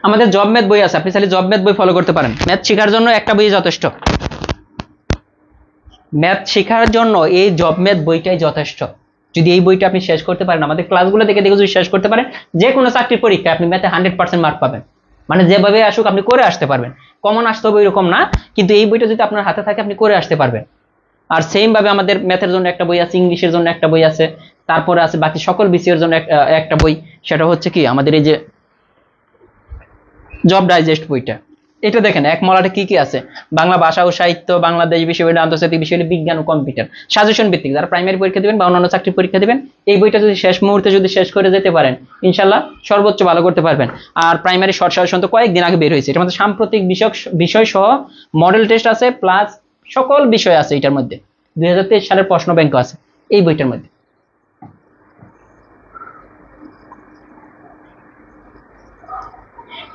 আমাদের জব ম্যাথ বই আছে, আপনি চাইলে জব ম্যাথ বই ফলো করতে পারেন। ম্যাথ শেখার জন্য একটা বই যথেষ্ট, ম্যাথ শেখার জন্য এই জব ম্যাথ বইটাই যথেষ্ট। যদি এই বইটা আপনি শেষ করতে পারেন, আমাদের ক্লাসগুলো দেখে দেখে যদি শেষ করতে পারেন, যে কোনো চাকরির পরীক্ষায় আপনি ম্যাথে 100% মার্ক পাবেন, মানে যেভাবে আসুক আপনি করে আসতে পারবেন। কমন আসতে হবে এরকম না, কিন্তু এই বইটা যদি আপনার হাতে থাকে আপনি করে আসতে পারবেন। আর সেম ভাবে আমাদের ম্যাথের জন্য একটা বই আছে, ইংলিশের জন্য একটা বই আছে, তারপরে আছে বাকি সকল বিষয়ের জন্য একটা বই, সেটা হচ্ছে কি আমাদের এই যে জব ডাইজেস্ট বইটা। এটা দেখেন এক মলাটে কি কি আছে, বাংলা ভাষা ও সাহিত্য, বাংলাদেশ বিশ্ববিদ্যালয়, আন্তর্জাতিক বিষয়, বিজ্ঞান ও কম্পিউটার, সাজেশন ভিত্তিক। যারা প্রাইমারি পরীক্ষা দিবেন বা অন্যান্য চাকরি পরীক্ষা দিবেন, এই বইটা যদি শেষ মুহূর্তে যদি শেষ করে যেতে পারেন, ইনশাল্লাহ সর্বোচ্চ ভালো করতে পারবেন। আর প্রাইমারি শর্ট সাজেশন তো কয়েকদিন আগে বের হয়েছে, এটার মধ্যে সাম্প্রতিক বিষয় সহ মডেল টেস্ট আছে, প্লাস সকল বিষয় আছে এটার মধ্যে, 2023 সালের প্রশ্ন ব্যাংক আছে এই বইটার মধ্যে।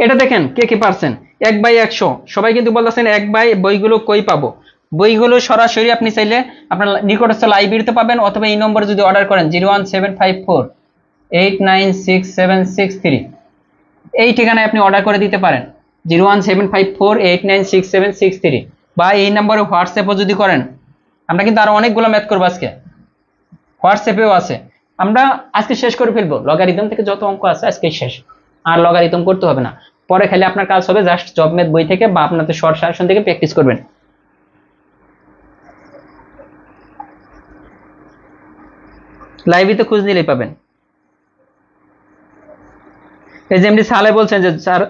এটা দেখেন কে কি পারছেন, 1/100 সবাই কিন্তু বলতেছেন 1/, বইগুলো কই পাবো? বইগুলো সরাসরি আপনি চাইলে আপনার নিকটস্থ লাইব্রেরিতে পাবেন, অথবা এই নম্বরে যদি অর্ডার করেন 01754896763, এই ঠিকানায় আপনি অর্ডার করে দিতে পারেন, 01754896763, বা এই নম্বরে হোয়াটসঅ্যাপও যদি করেন। আমরা কিন্তু আরো অনেকগুলো ম্যাথ করবো আজকে, হোয়াটসঅ্যাপেও আছে। আমরা আজকে শেষ করে ফেলবো, লগারিদম থেকে যত অঙ্ক আছে আজকে শেষ, আর লগারিদম করতে হবে না। পরে খালি আপনার কাজ হবে জাস্ট জব ম্যাথ বই থেকে বা আপনাদের শর্ট সাজেশন থেকে প্র্যাকটিস করবেন। লাইভে তো খুঁজ নিলেই পাবেন। এই যে এমনি সালে বলছেন যে স্যার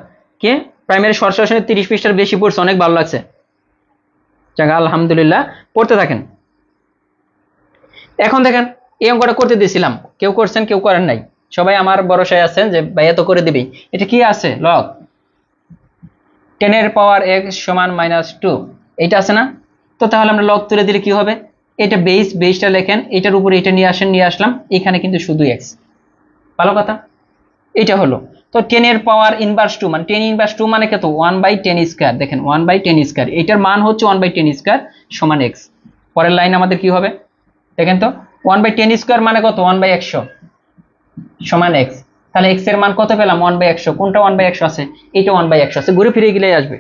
কে প্রাইমারি শর্ট সাজেশনে 30 পৃষ্ঠার বেশি পড়ছে, অনেক ভালো লাগছে। যাক আলহামদুলিল্লাহ, পড়তে থাকেন। এখন দেখেন এই অঙ্কটা করতে দিয়েছিলাম, কেউ করছেন কেউ করেন নাই, সবাই আমার ভরসায় আছেন যে ভাইয়া তো করে দিবেই। এটা কি আছে, লগ 10⁻x সমান -2, এইটা আছে না? তো তাহলে আমরা লগ তুলে দিলে কি হবে, এটা বেসটা লেখেন, এটার উপরে এটা নিয়ে আসেন, নিয়ে আসলাম, এখানে কিন্তু শুধু x। ভালো কথা, এটা হলো। তো 10⁻−2 মানে 10⁻2 মানে কত, 1/10²। দেখেন 1/10², এটার মান হচ্ছে 1/10² সমান x। পরের লাইন আমাদের কি হবে দেখেন তো, 1/10² মানে কত, 1/100 সমান x। তাহলে x এর মান কত পেলাম, 1/100। কোনটা 1/100 আছে, এটা 1/100 আছে, ঘুরে ফিরে গেলেই আসবে।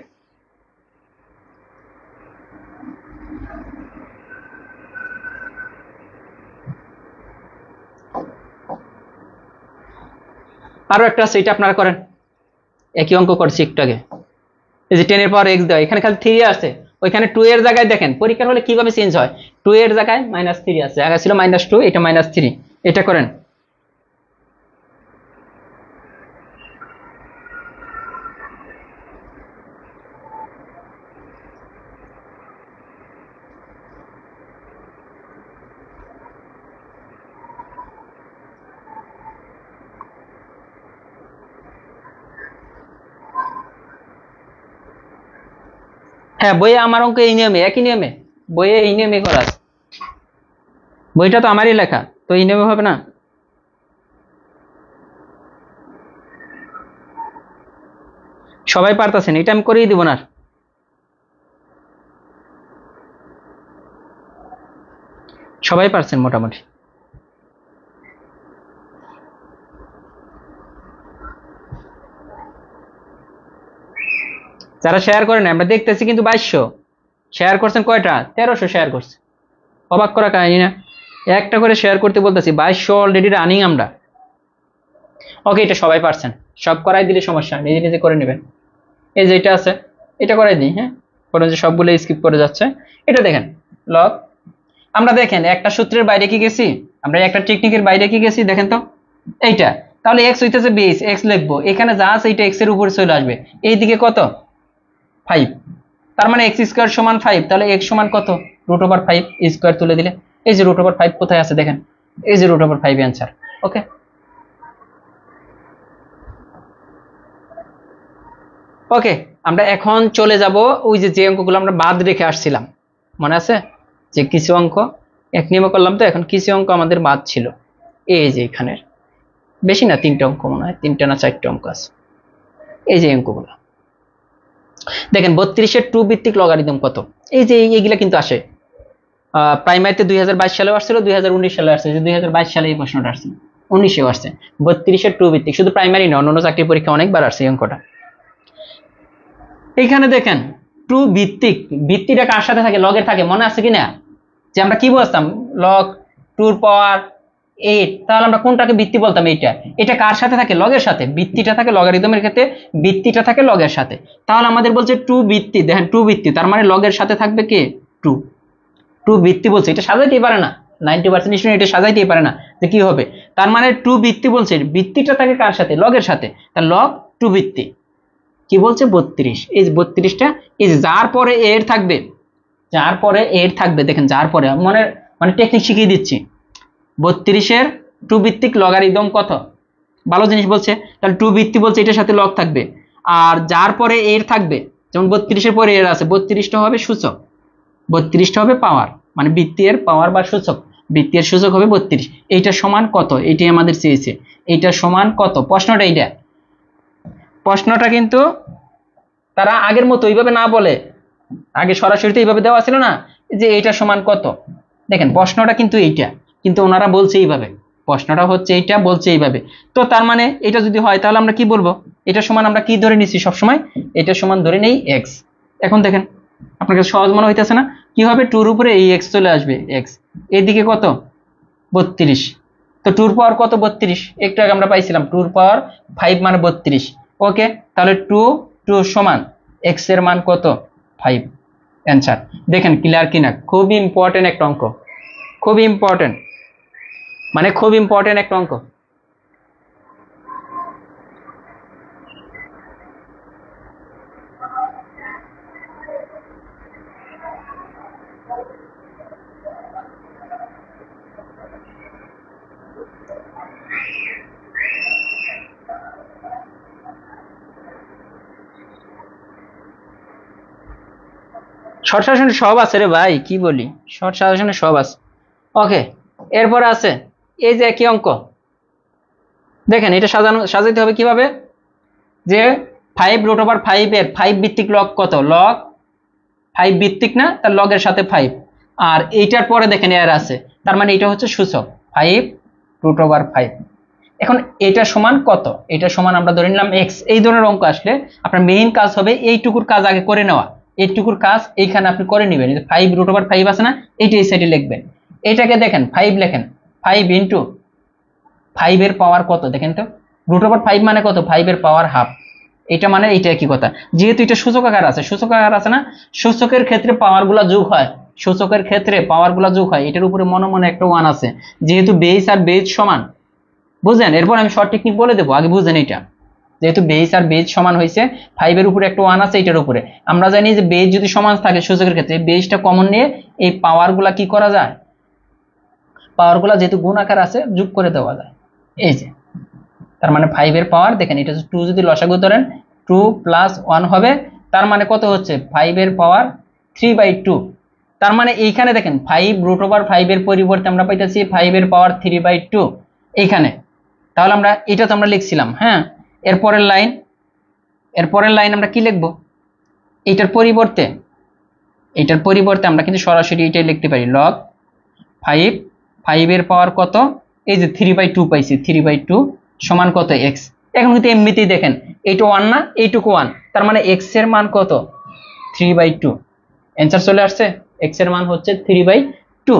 আরো একটা আছে, এটা আপনারা করেন, একই অঙ্ক করছি একটু আগে। এই যে 10⁻x দেওয়া, এখানে খালি 3 আছে, ওইখানে 2 এর জায়গায় দেখেন পরীক্ষার হলে কিভাবে চেঞ্জ হয়, 2 এর জায়গায় -3 আছে, আগে ছিল -2, এটা -3, এটা করেন। হ্যাঁ বইয়ে আমার অঙ্ক এই নিয়মে, একই নিয়মে, বইয়ে এই নিয়মে করা আছে, বইটা তো আমারই লেখা, তো এই নিয়মে হবে না। সবাই পারতেছেন, এটা আমি করেই দিব না। সবাই পারছেন মোটামুটি। যারা শেয়ার করেন আমরা দেখতেছি কিন্তু 2200 শেয়ার করছেন, কয়টা 1300 শেয়ার করছে। অবাক করা কাহিনী না? একটা করে শেয়ার করতে বলতেছি, 2200 অলরেডি রানিং আমরা। ওকে, এটা সবাই পারছেন, সব করাই দিলে সমস্যা, নিজে নিজে করে নেবেন। এই যে এটা আছে, এটা করাই দিই। হ্যাঁ, কারণ যে সবগুলো স্কিপ করে যাচ্ছে। এটা দেখেন লগ, আমরা দেখেন একটা সূত্রের বাইরে কি গেছি, আমরা একটা টেকনিকের বাইরে কি গেছি দেখেন তো, এইটা। তাহলে এক্স হইতেছে বেস, এক্স লিখবো, এখানে যা আছে এইটা এক্স এর উপরে চলে আসবে। এইদিকে কত 5, তার মানে এক্স স্কোয়ার সমান 5, তাহলে এক্স সমান কত √5 স্কোয়ার তুলে দিলে। এই যে √5 কোথায় আছে দেখেন, এই যে √5 অ্যান্সার। ওকে, ওকে, আমরা এখন চলে যাব ওই যে অঙ্কগুলো আমরা বাদ রেখে আসছিলাম, মনে আছে যে কিছু অঙ্ক এক নিয়মে করলাম, তো এখন কিছু অঙ্ক আমাদের বাদ ছিল। এই যে এখানের বেশি না, 3টা অঙ্ক মনে হয়, 3টা না 4টা অঙ্ক আছে। এই যে অঙ্কগুলো দেখেন, 32-এর 2 ভিত্তিক লগারিদম কত। এই যে এইগুলা কিন্তু আসে প্রাইমারিতে 2022 সালেও আসছিল, 2019 সালে আসছে, 2022 সালে এই প্রশ্নটা আসছে, 19-এও আসছে। 32-এর 2 ভিত্তিক, শুধু প্রাইমারি না, অন্যান্য চাকরির পরীক্ষা অনেকবার আসছে এই অঙ্কটা। এইখানে দেখেন 2 ভিত্তিক, ভিত্তিটা কার সাথে থাকে, লগের থাকে, মনে আছে কিনা? যে আমরা কি বলতাম, লগ 2 এর পাওয়ার 8, তাহলে আমরা কোনটাকে ভিত্তি বলতাম? এইটা। এটা কার সাথে থাকে? লগের সাথে। ভিত্তিটা থাকে লগারিদমের ক্ষেত্রে, ভিত্তিটা থাকে লগের সাথে। তাহলে আমাদের বলছে 2 ভিত্তি, দেখেন 2 ভিত্তি, তার মানে লগের সাথে থাকবে কে? 2। 2 ভিত্তি বলছে, এটা সাজাইতেই পারে না, 90% স্টুডেন্ট এটা সাজাইতেই পারে না যে কি হবে। তার মানে 2 ভিত্তি বলছে, ভিত্তিটা থাকে কার সাথে? লগের সাথে। তার লগ 2 ভিত্তি কি বলছে? 32। এই যে 32টা, এই যে যার পরে এর থাকবে, যার পরে এর থাকবে, দেখেন যার পরে, মানে টেকনিক শিখিয়ে দিচ্ছি। 32-এর 2 ভিত্তিক লগারিদম কত? ভালো জিনিস বলছে। তাহলে 2 ভিত্তি বলছে, এটার সাথে লগ থাকবে, আর যার পরে এর থাকবে, যেমন 32-এর পরে এর আছে, 32টা হবে সূচক, 32টা হবে পাওয়ার, মানে ভিত্তি এর পাওয়ার বা সূচক, ভিত্তি এর সূচক হবে 32। এইটা সমান কত? এইটাই আমাদের চেয়েছে, এইটা সমান কত? প্রশ্নটা এইটা, প্রশ্নটা কিন্তু তারা আগের মতো এইভাবে না বলে, আগে সরাসরি তো এইভাবে দেওয়া ছিল না যে এইটা সমান কত। দেখেন প্রশ্নটা কিন্তু এইটা, কিন্তু ওনারা বলছে এইভাবে, প্রশ্নটা হচ্ছে এইটা, বলছে এইভাবে। তো তার মানে এটা যদি হয় তাহলে আমরা কি বলবো? এটা সমান আমরা কি ধরে নিচ্ছি সবসময়? এটা সমান ধরে নেই এক্স। এখন দেখেন আপনাকে সহজ মনে হইতেছে না? কি হবে? 2-র উপরে এই এক্স চলে আসবে, এক্স। এদিকে কত? 32। তো 2-র পাওয়ার কত? 32। একটু আগে আমরা পাইছিলাম 2-র পাওয়ার 5 মানে 32। ওকে, তাহলে 2 সমান এক্স এর মান কত? 5। অ্যান্সার। দেখেন ক্লিয়ার কিনা? খুব ইম্পর্টেন্ট একটা অঙ্ক, খুব ইম্পর্টেন্ট, মানে খুব ইম্পর্টেন্ট একটা অঙ্ক। শর্ট সাজেশনে সব আছে রে ভাই, কি বলি, শর্ট সাজেশনে সব আছে। ওকে, এরপরে আছে এই যে একই অঙ্ক, দেখেন এটা সাজাইতে হবে কিভাবে? যে 5√5 এর 5 ভিত্তিক লগ কত? লগ 5 ভিত্তিক না, তার লগের সাথে 5, আর এইটার পরে দেখেন এর আছে, তার মানে এটা হচ্ছে সূচক 5√5। এখন এটা সমান কত? এটা সমান আমরা ধরে নিলাম এক্স। এই ধরনের অঙ্ক আসলে আপনার মেইন কাজ হবে এইটুকুর কাজ আগে করে নেওয়া, এইটুকুর কাজ এইখানে আপনি করে নেবেন। 5√5 আছে না, এইটা এই সাইডে লিখবেন। এটাকে দেখেন 5 লেখেন, 5 ইন্টু 5 এর পাওয়ার কত দেখেন তো, √5 মানে কত? 5 এর পাওয়ার হাফ। এটা মানে এইটা কি কথা, যেহেতু এটা সূচক আকার আছে, সূচক আকার আছে না, সূচকের ক্ষেত্রে পাওয়ার গুলা যোগ হয়, সূচকের ক্ষেত্রে পাওয়ার গুলা যোগ হয়। এটার উপরে মনে মনে একটা 1 আছে, যেহেতু বেস আর বেজ সমান, বুঝলেন? এরপর আমি শর্ট টেকনিক বলে দেবো, আগে বুঝেন এটা। যেহেতু বেস আর বেজ সমান হয়েছে, 5 এর উপরে একটা 1 আছে, এটার উপরে আমরা জানি যে বেজ যদি সমান থাকে সূচকের ক্ষেত্রে, বেজটা কমন নিয়ে এই পাওয়ার গুলা কি করা যায়, পাওয়ার গুলা যেহেতু গুণ আকার আছে যোগ করে দেওয়া যায়। এই যে তার মানে 5 এর পাওয়ার, দেখেন এটা 2 যদি লসাগু ধরেন 2 + 1 হবে, তার মানে কত হচ্ছে? 5 এর পাওয়ার 3/2। তার মানে এইখানে দেখেন 5√5 এর পরিবর্তে আমরা পাইতেছি 5 এর পাওয়ার 3/2 এইখানে। তাহলে আমরা এটা তো আমরা লিখছিলাম, হ্যাঁ। এরপরের লাইন, এরপরের লাইন আমরা কি লিখবো? এটার পরিবর্তে আমরা কিন্তু সরাসরি এটাই লিখতে পারি, লগ 5, 5 এর পাওয়ার কত, এই যে 3/2 পাইছি, 3/2 সমান কত x। এখন কিন্তু এমনিতেই দেখেন এইটা 1 না, এইটুকু 1, তার মানে x এর মান কত 3/2। অ্যান্সার চলে আসছে, x এর মান হচ্ছে 3/2।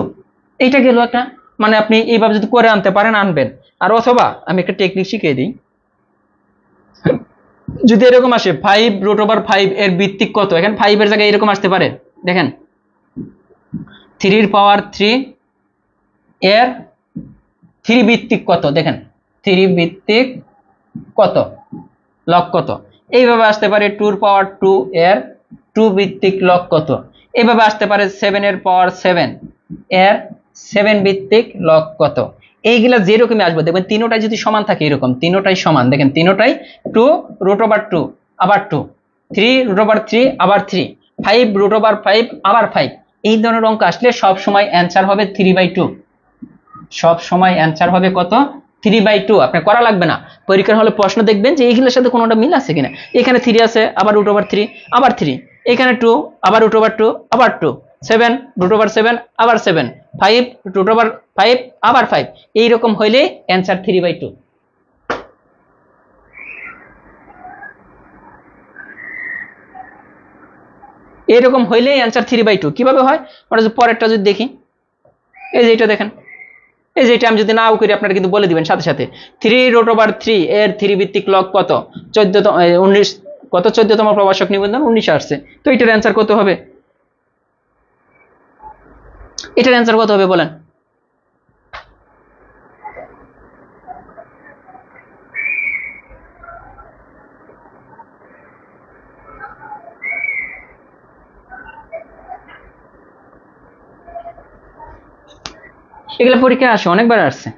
এইটা গেল একটা, মানে আপনি এইভাবে যদি করে আনতে পারেন আনবেন। আর অথবা আমি একটা টেকনিক শিখিয়ে দিই, যদি এরকম আসে 5√5 এর ভিত্তিক কত, এখানে 5 এর জায়গায় এরকম আসতে পারে, দেখেন 3 এর পাওয়ার 3 এর 3 ভিত্তিক কত, দেখেন 3 ভিত্তিক কত, লগ কত। এইভাবে আসতে পারে 2 এর পাওয়ার 2 এর 2 ভিত্তিক লগ কত। এইভাবে আসতে পারে 7 এর পাওয়ার 7 এর 7 ভিত্তিক লগ কত। এইগুলা যেরকমই আসবে দেখবেন তিনোটাই যদি সমান থাকে, এরকম তিনোটাই সমান, দেখেন তিনোটাই 2√2 আবার 2, 3√3 আবার 3, 5√5 আবার 5। এই ধরনের অঙ্ক আসলে সব সময় অ্যান্সার হবে 3/2। সব সময় অ্যান্সার হবে কত 3/2। আপনি করা লাগবে না, পরীক্ষার হলে প্রশ্ন দেখবেন যে এইগুলোর সাথে কোনোটা মিল আছে কিনা। এখানে 3 আছে, আবার √3 আবার 3, এখানে 2 আবার √2 আবার 2, 7√7 আবার 7, 5√5 আবার 5। এইরকম হইলে অ্যান্সার 3/2। এরকম হইলে অ্যান্সার 3/2 কিভাবে হয় আমরা যদি পরেরটা যদি দেখি, এই যে এটা দেখেন, এই যে এটা আমি যদি নাও করি আপনারা কিন্তু বলে দিবেন সাথে সাথে। 3√3 এর 3 ভিত্তিক লগ কত, 19 কত, 14তম প্রভাষক নিবন্ধন 19 আসছে। তো এটার অ্যান্সার কত হবে, এটার অ্যান্সার কত হবে বলেন। এগুলো পরীক্ষা আসে, অনেকবার আসছে।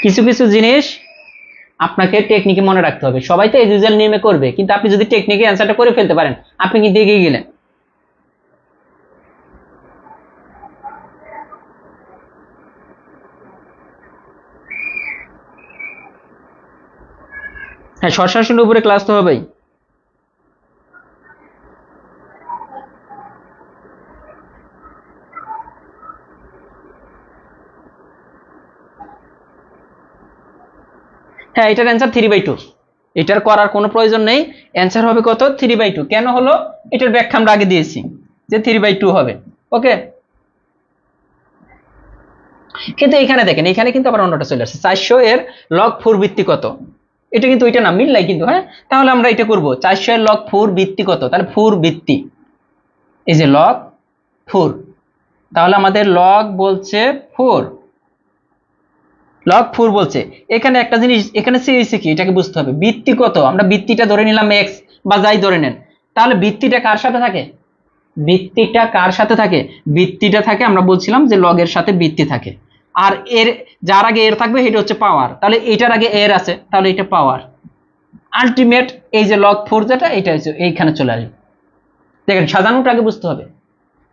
কিছু কিছু জিনিস আপনাকে টেকনিকে মনে রাখতে হবে। সবাই তো এজুজাল নিয়মে করবে, কিন্তু আপনি যদি টেকনিকে অ্যান্সারটা করে ফেলতে পারেন আপনি কিন্তু এগিয়ে গেলেন। হ্যাঁ, শর্ট উপরে ক্লাস তো হবেই। হ্যাঁ, এটার অ্যান্সার 3/2। এটার করার কোনো প্রয়োজন নেই, অ্যান্সার হবে কত 3/2। কেন হলো এটার ব্যাখ্যা আমরা আগে দিয়েছি যে 3/2 হবে। ওকে, কিন্তু এখানে দেখেন, এখানে কিন্তু আবার অন্যটা চলে আসছে, 400 এর লগ 4 ভিত্তি কত। এটা কিন্তু ওইটা না, মিললাই কিন্তু। হ্যাঁ, তাহলে আমরা এটা করব, 400 এর লগ 4 ভিত্তি কত, তাহলে 4 ভিত্তি, এই যে লগ 4, তাহলে আমাদের লগ বলছে 4, লগ 4 বলছে। এখানে একটা জিনিস এখানে সিরিজে কি এটাকে বুঝতে হবে, ভিত্তি কত, আমরা ভিত্তিটা ধরে নিলাম x বা যাই ধরে নেন, তাহলে ভিত্তিটা কার সাথে থাকে, ভিত্তিটা কার সাথে থাকে, ভিত্তিটা থাকে আমরা বলছিলাম যে লগের সাথে ভিত্তি থাকে। আর এর যার আগে এর থাকবে এটা হচ্ছে পাওয়ার, তাহলে এটার আগে এর আছে, তাহলে এটা পাওয়ার। আলটিমেট এই যে লগ 4 যেটা, এটা হচ্ছে এইখানে চলে আসবে। দেখেন সাজানোটা আগে বুঝতে হবে,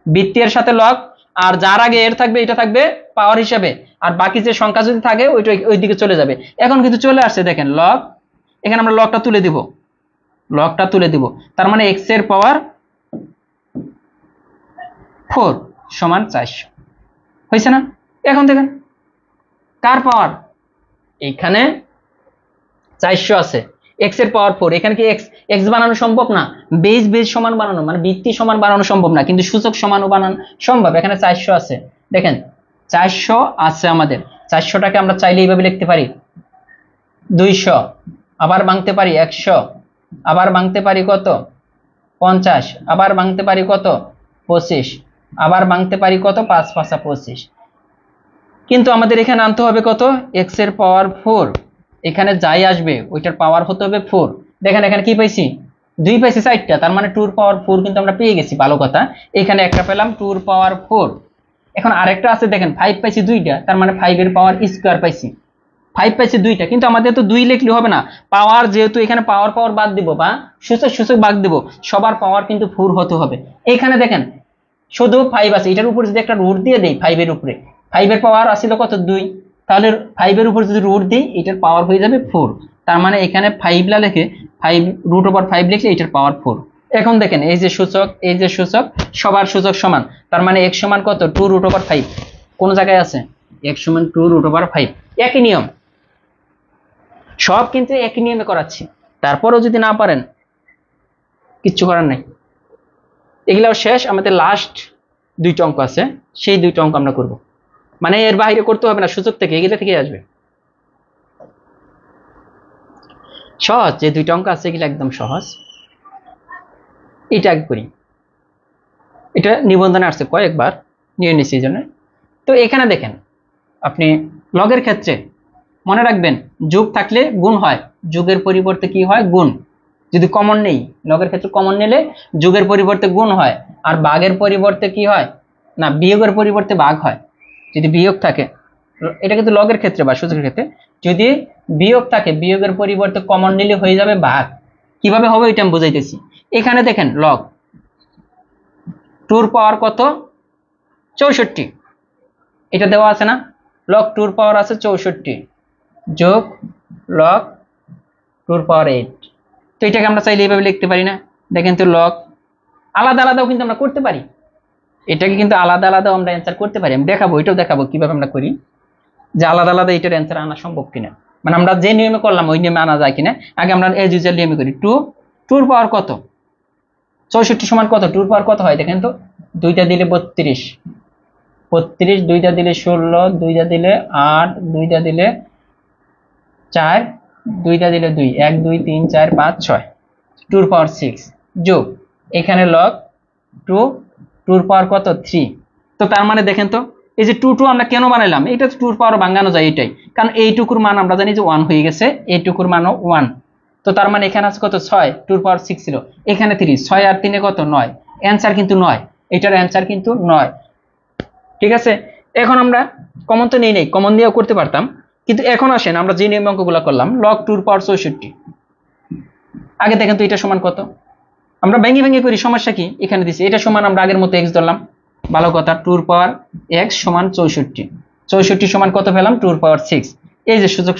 ভিত্তি এর সাথে লগ, আর যার আগে এর থাকবে এটা থাকবে পাওয়ার হিসাবে, আর বাকি যে সংখ্যা যদি থাকে ওইটা ওই দিকে চলে যাবে। এখন কিন্তু চলে আসছে দেখেন লগ, এখানে আমরা লগটা তুলে দিব, লগটা তুলে দিব, তার মানে x এর পাওয়ার 4 সমান 400 হয়েছে না। এখন দেখেন কার পাওয়ার, এখানে 400 আছে, x এর পাওয়ার 4, এখানে কি x বানানো সম্ভব না, বেজ সমান বানানো মানে ভিত্তি সমান বানানো সম্ভব না, কিন্তু সূচক সমানও বানানো সম্ভব। এখানে 400 আছে, দেখেন 400 আছে আমাদের, 400টাকে আমরা চাইলে এইভাবে লিখতে পারি 200, আবার ভাঙতে পারি 100, আবার ভাঙতে পারি কত 50, আবার ভাঙতে পারি কত 25, আবার ভাঙতে পারি কত 5 5 25। কিন্তু আমাদের এখানে আনতে হবে কত x এর পাওয়ার 4, এখানে যাই আসবে ওইটার পাওয়ার হতে হবে 4। দেখেন এখানে কি পাইছি, 2 পাইছি 4টা, তার মানে 2 এর পাওয়ার 4 কিন্তু আমরা পেয়ে গেছি, ভালো কথা। এখানে একটা পেলাম 2 এর পাওয়ার 4, এখন আরেকটা আছে দেখেন 5 পাইছি 2টা, তার মানে 5 এর পাওয়ার স্কয়ার পাইছি, 5 পাইছি 2টা। কিন্তু আমাদের তো 2 লিখলে হবে না, পাওয়ার যেহেতু এখানে পাওয়ার বাদ দিব বা সূচক বাদ দিব, সবার পাওয়ার কিন্তু 4 হতে হবে। এখানে দেখেন শুধু 5 আছে, এটার উপর যদি একটা রুট দিয়ে দেই 5 এর উপরে, 5 এর পাওয়ার আসলে কত 2, তাহলে 5 এর উপর যদি রুট দিই এটার পাওয়ার হয়ে যাবে 4। তার মানে এখানে 5 লা লিখে 5 √5 লিখলে এটার পাওয়ার 4। এখন দেখেন এই যে সূচক সবার সূচক সমান, তার মানে x সমান কত 2√5। কোন জায়গায় আছে x সমান 2√5, একই নিয়ম, সব কিন্তু একই নিয়মে করাচ্ছি। তারপরও যদি না পারেন কিচ্ছু করার নাই, এগুলাও শেষ। আমাদের লাস্ট 2টা অঙ্ক আছে, সেই 2টা অঙ্ক আমরা করব, মানে এর বাইরে করতে হবে না, সূচক থেকে এগুলো থেকে আসবে। সহজ, যে 2টা অঙ্ক আছে এগুলো একদম সহজ। এটা আগে করি, এটা নিবন্ধনে আসছে কয়েকবার, নিয়ে নিচ্ছি এই জন্য। তো এখানে দেখেন আপনি লগের ক্ষেত্রে মনে রাখবেন যোগ থাকলে গুণ হয়, যোগের পরিবর্তে কি হয় গুণ। যদি কমন নেই, লগের ক্ষেত্রে কমন নিলে যোগের পরিবর্তে গুণ হয়, আর ভাগের পরিবর্তে কি হয় না বিয়োগের পরিবর্তে ভাগ হয়। যদি বিয়োগ থাকে, এটা কিন্তু লগের ক্ষেত্রে বা সূচকের ক্ষেত্রে, যদি বিয়োগ থাকে বিয়োগের পরিবর্তে কমন নিলে হয়ে যাবে ভাগ। কিভাবে হবে এটা আমি বুঝাইতেছি। এখানে দেখেন লগ 2 পাওয়ার কত 64, এটা দেওয়া আছে না, লগ 2 পাওয়ার আছে 64 যোগ লগ 2 পাওয়ার 8। তো এটাকে আমরা চাইলে এইভাবে লিখতে পারি না, দেখেন তো লগ আলাদা আলাদাও কিন্তু আমরা করতে পারি, এটাকে কিন্তু আলাদা আলাদাও আমরা অ্যান্সার করতে পারি। আমি দেখাবো, এটাও দেখাবো কিভাবে আমরা করি, যে আলাদা আলাদা এটার অ্যান্সার আনা সম্ভব কিনা, মানে আমরা যে নিয়মে করলাম ওই নিয়মে আনা যায় কিনা। আগে আমরা এজ ইউজুয়াল নিয়মে করি। 2 পাওয়ার কত 64 সমান কত 2 পাওয়ার কত হয় দেখেন তো, 2টা দিলে 32, 2টা দিলে 16, 2টা দিলে 8, 2টা দিলে 4, 2টা দিলে 2, 1 2 3 4 5 6, 2 পাওয়ার 6 যোগ এখানে লগ 2 পাওয়ার কত 3। তো তার মানে দেখেন তো এই যে 2 আমরা কেন বানাইলাম, এটা 2 পাওয়ার ভাঙানো যায় এটাই, কারণ এইটুকুর মান আমরা জানি যে 1 হয়ে গেছে, এইটুকুর মানও 1। তো তার মানে এখানে আছে কত 6, 2 পাওয়ার 6 ছিল, এখানে 3, 6 আর 3 কত 9, অ্যান্সার কিন্তু 9, এটার অ্যান্সার কিন্তু 9। ঠিক আছে, এখন আমরা কমন তো নেই, কমন দিয়েও করতে পারতাম, কিন্তু এখন আসেন আমরা যে নিয়ম অঙ্কগুলো করলাম লগ 2 পাওয়ার 64। আগে দেখেন তো এটা সমান কত, আমরা ভেঙে ভেঙে করি, সমস্যা কি, এখানে দিছি এটা সমান আমরা আগের মতো x ধরলাম, ভালো কথা, 2 পাওয়ার x সমান 64, 64 সমান কত পেলাম 2 পাওয়ার 6। এই যে সুযোগ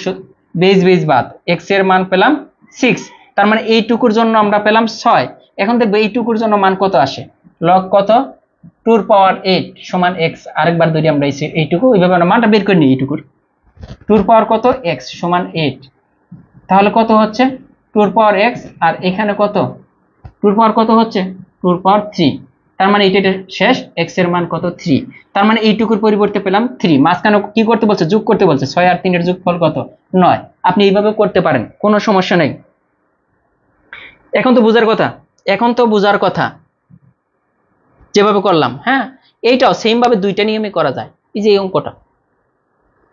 বেজ বাদ x এর মান পেলাম 6, তার মানে এইটুকুর জন্য আমরা পেলাম 6। এখন দেখবো এইটুকুর জন্য মান কত আসে, লগ কত 2 পাওয়ার 8 সমান x, আরেকবার ধরি আমরা এইটুকু, এইভাবে আমরা মানটা বের করে নিই। এইটুকুর 2 পাওয়ার কত x সমান 8, তাহলে কত হচ্ছে 2 পাওয়ার x, আর এখানে কত 2 পাওয়ার কত হচ্ছে 2 পাওয়ার 3, তার মানে এটা শেষ, x এর মান কত 3, তার মানে এইটুকুর পরিবর্তে পেলাম 3। মাঝখানে কি করতে বলছে, যোগ করতে বলছে, 6 আর 3 এর যোগফল কত 9। আপনি এইভাবে করতে পারেন, কোনো সমস্যা নেই। এখন তো বোঝার কথা যেভাবে করলাম। হ্যাঁ, এইটাও সেম ভাবে 2টা নিয়মে করা যায়। এই যে এই অঙ্কটা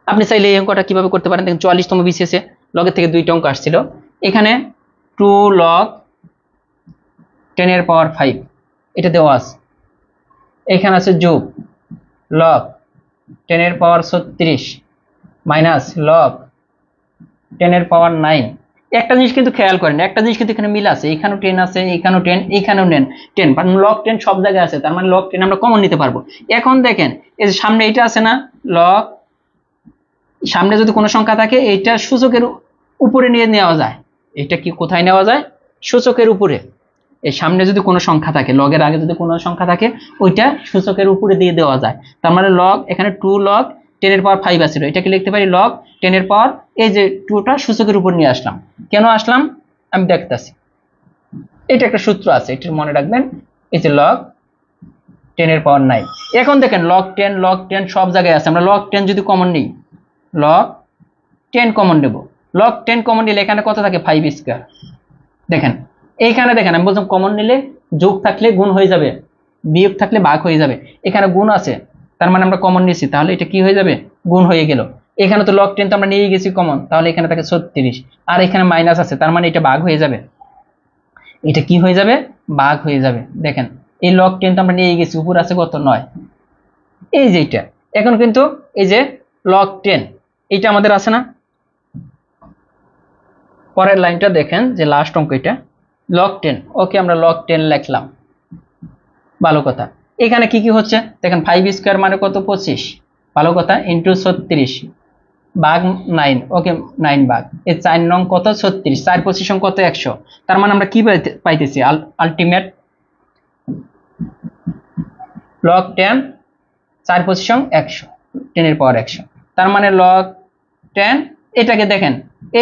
আপনি চাইলে এই অঙ্কটা কিভাবে করতে পারেন, দেখেন 44তম বিসিএস এ লগের থেকে 2টা অঙ্ক আসছিল, এখানে 2 লগ 10 এর পাওয়ার 5 এটা দেওয়া আছে, এখানে আছে যোগ লগ 10 এর পাওয়ার 36 মাইনাস লগ 10 এর পাওয়ার 9। একটা জিনিস কিন্তু খেয়াল করেন, একটা জিনিস কিন্তু এখানে মিল আছে, এখানেও 10 আছে, এখানেও 10, এখানেও 10, কারণ লগ 10 সব জায়গায় আছে, তার মানে লগ 10 আমরা কমন নিতে পারবো। এখন দেখেন এই যে সামনে এটা আছে না, লগ সামনে যদি কোনো সংখ্যা থাকে এইটা সূচকের উপরে নিয়ে নেওয়া যায়, এটা কি কোথায় নেওয়া যায়, সূচকের উপরে। এই সামনে যদি কোনো সংখ্যা থাকে, লগের আগে যদি কোনো সংখ্যা থাকে ওইটা সূচকের উপরে দিয়ে দেওয়া যায়। তার মানে লগ এখানে 2 লগ 10 এর পাওয়ার 5 আছে, এটাকে লিখতে পারি লগ 10 এর পাওয়ার, এই যে 2টা সূচকের উপর নিয়ে আসলাম। কেন আসলাম আমি দেখতেছি, এটা একটা সূত্র আছে, এটা মনে রাখবেন, এই যে লগ 10 এর পাওয়ার 9। এখন দেখেন লগ 10 সব জায়গায় আছে, আমরা লগ 10 যদি কমন নিই, লগ 10 কমন নেব, লগ 10 কমন নিলে এখানে কত থাকে 5 স্কয়ার। দেখেন এইখানে দেখেন আমি বললাম কমন নিলে যোগ থাকলে গুণ হয়ে যাবে, বিয়োগ থাকলে ভাগ হয়ে যাবে, এখানে গুণ আছে তার মানে আমরা কমন নিয়েছি, তাহলে এটা কি হয়ে যাবে গুণ হয়ে গেল। এখানে তো লগ 10 তো আমরা নিয়ে গেছি কমন, তাহলে এখানে থাকে 36, আর এখানে মাইনাস আছে, তার মানে এটা ভাগ হয়ে যাবে, এটা কি হয়ে যাবে ভাগ হয়ে যাবে। দেখেন এই লগ 10 তো আমরা নিয়ে গেছি, উপর আছে কত 9, এই যে এটা। এখন কিন্তু এই যে লগ 10 এটা আমাদের আছে না, পরের লাইনটা দেখেন যে লাস্ট অঙ্ক এটা লগ 10, ওকে আমরা লগ 10 লিখলাম, ভালো কথা। এখানে কি কি হচ্ছে দেখেন, 5 স্কয়ার মানে কত 25, ভালো কথা, ইন্টু 36 ভাগ 9, ওকে 9 ভাগ এই 4 নং কত 36, 4 পজিশন কত 100। তার মানে আমরা কি পাইতেছি আলটিমেট লগ 10 4 পজিশন 100, 10 এর পাওয়ার 100। তার মানে লগ 10, এটাকে দেখেন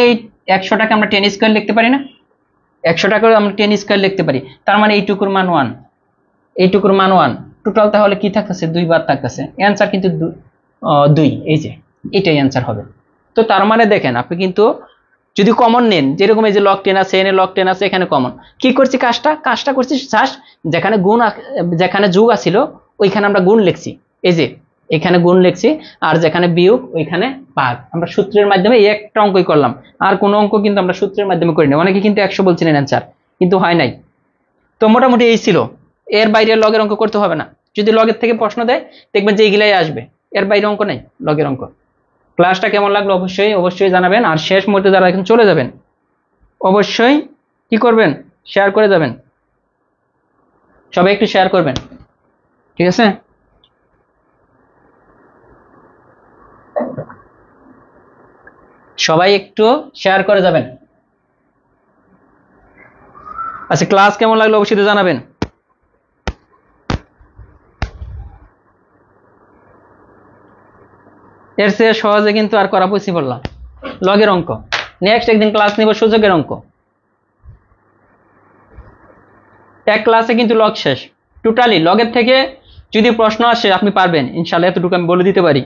এই 100টাকে আমরা 10 স্কয়ার লিখতে পারি না, 100টাকে আমরা 10 স্কয়ার লিখতে পারি। তার মানে এইটুকুর মান 1, এইটুকুর মান 1। টোটাল তাহলে কি থাকতেছে 2 বার থাকতেছে, অ্যানসার কিন্তু 2, এই যে এটাই অ্যানসার হবে। তো তার মানে দেখেন আপনি কিন্তু যদি কমন নেন, যেরকম এই যে লগ 10 আছে, এনে লগ 10 আছে, এখানে কমন কি করছি, কাজটা করছি জাস্ট যেখানে গুণ যেখানে যোগ আছিল ওইখানে আমরা গুণ লিখছি, এই যে এখানে গুণ লিখছি, আর যেখানে বিয়োগ ওইখানে ভাগ। আমরা সূত্রের মাধ্যমে এই একটা অঙ্কই করলাম, আর কোনো অঙ্ক কিন্তু আমরা সূত্রের মাধ্যমে করি না। অনেকে কিন্তু 100 বলছিলেন অ্যানসার, কিন্তু হয় নাই। তো মোটামুটি এই ছিল, এর বাইরে লগের অঙ্ক করতে হবে না। যদি লগের থেকে প্রশ্ন দেয় দেখবেন যে এইগুলাই আসবে, এর বাইরে অঙ্ক নেই লগের অঙ্ক। ক্লাসটা কেমন লাগলো অবশ্যই জানাবেন। আর শেষ মুহূর্তে যারা এখন চলে যাবেন অবশ্যই কি করবেন, শেয়ার করে যাবেন, সবাই একটু শেয়ার করবেন, ঠিক আছে? সবাই একটু শেয়ার করে যাবেন। আচ্ছা, ক্লাস কেমন লাগলো অবশ্যই জানাবেন। এর চেয়ে সহজে কিন্তু আর করা পসিবল না লগের অঙ্ক। নেক্সট একদিন ক্লাস নিব সূচকের অঙ্ক, এক ক্লাসে কিন্তু লগ শেষ টোটালি। লগের থেকে যদি প্রশ্ন আসে আপনি পারবেন ইনশাআল্লাহ, এতটুকু আমি বলে দিতে পারি।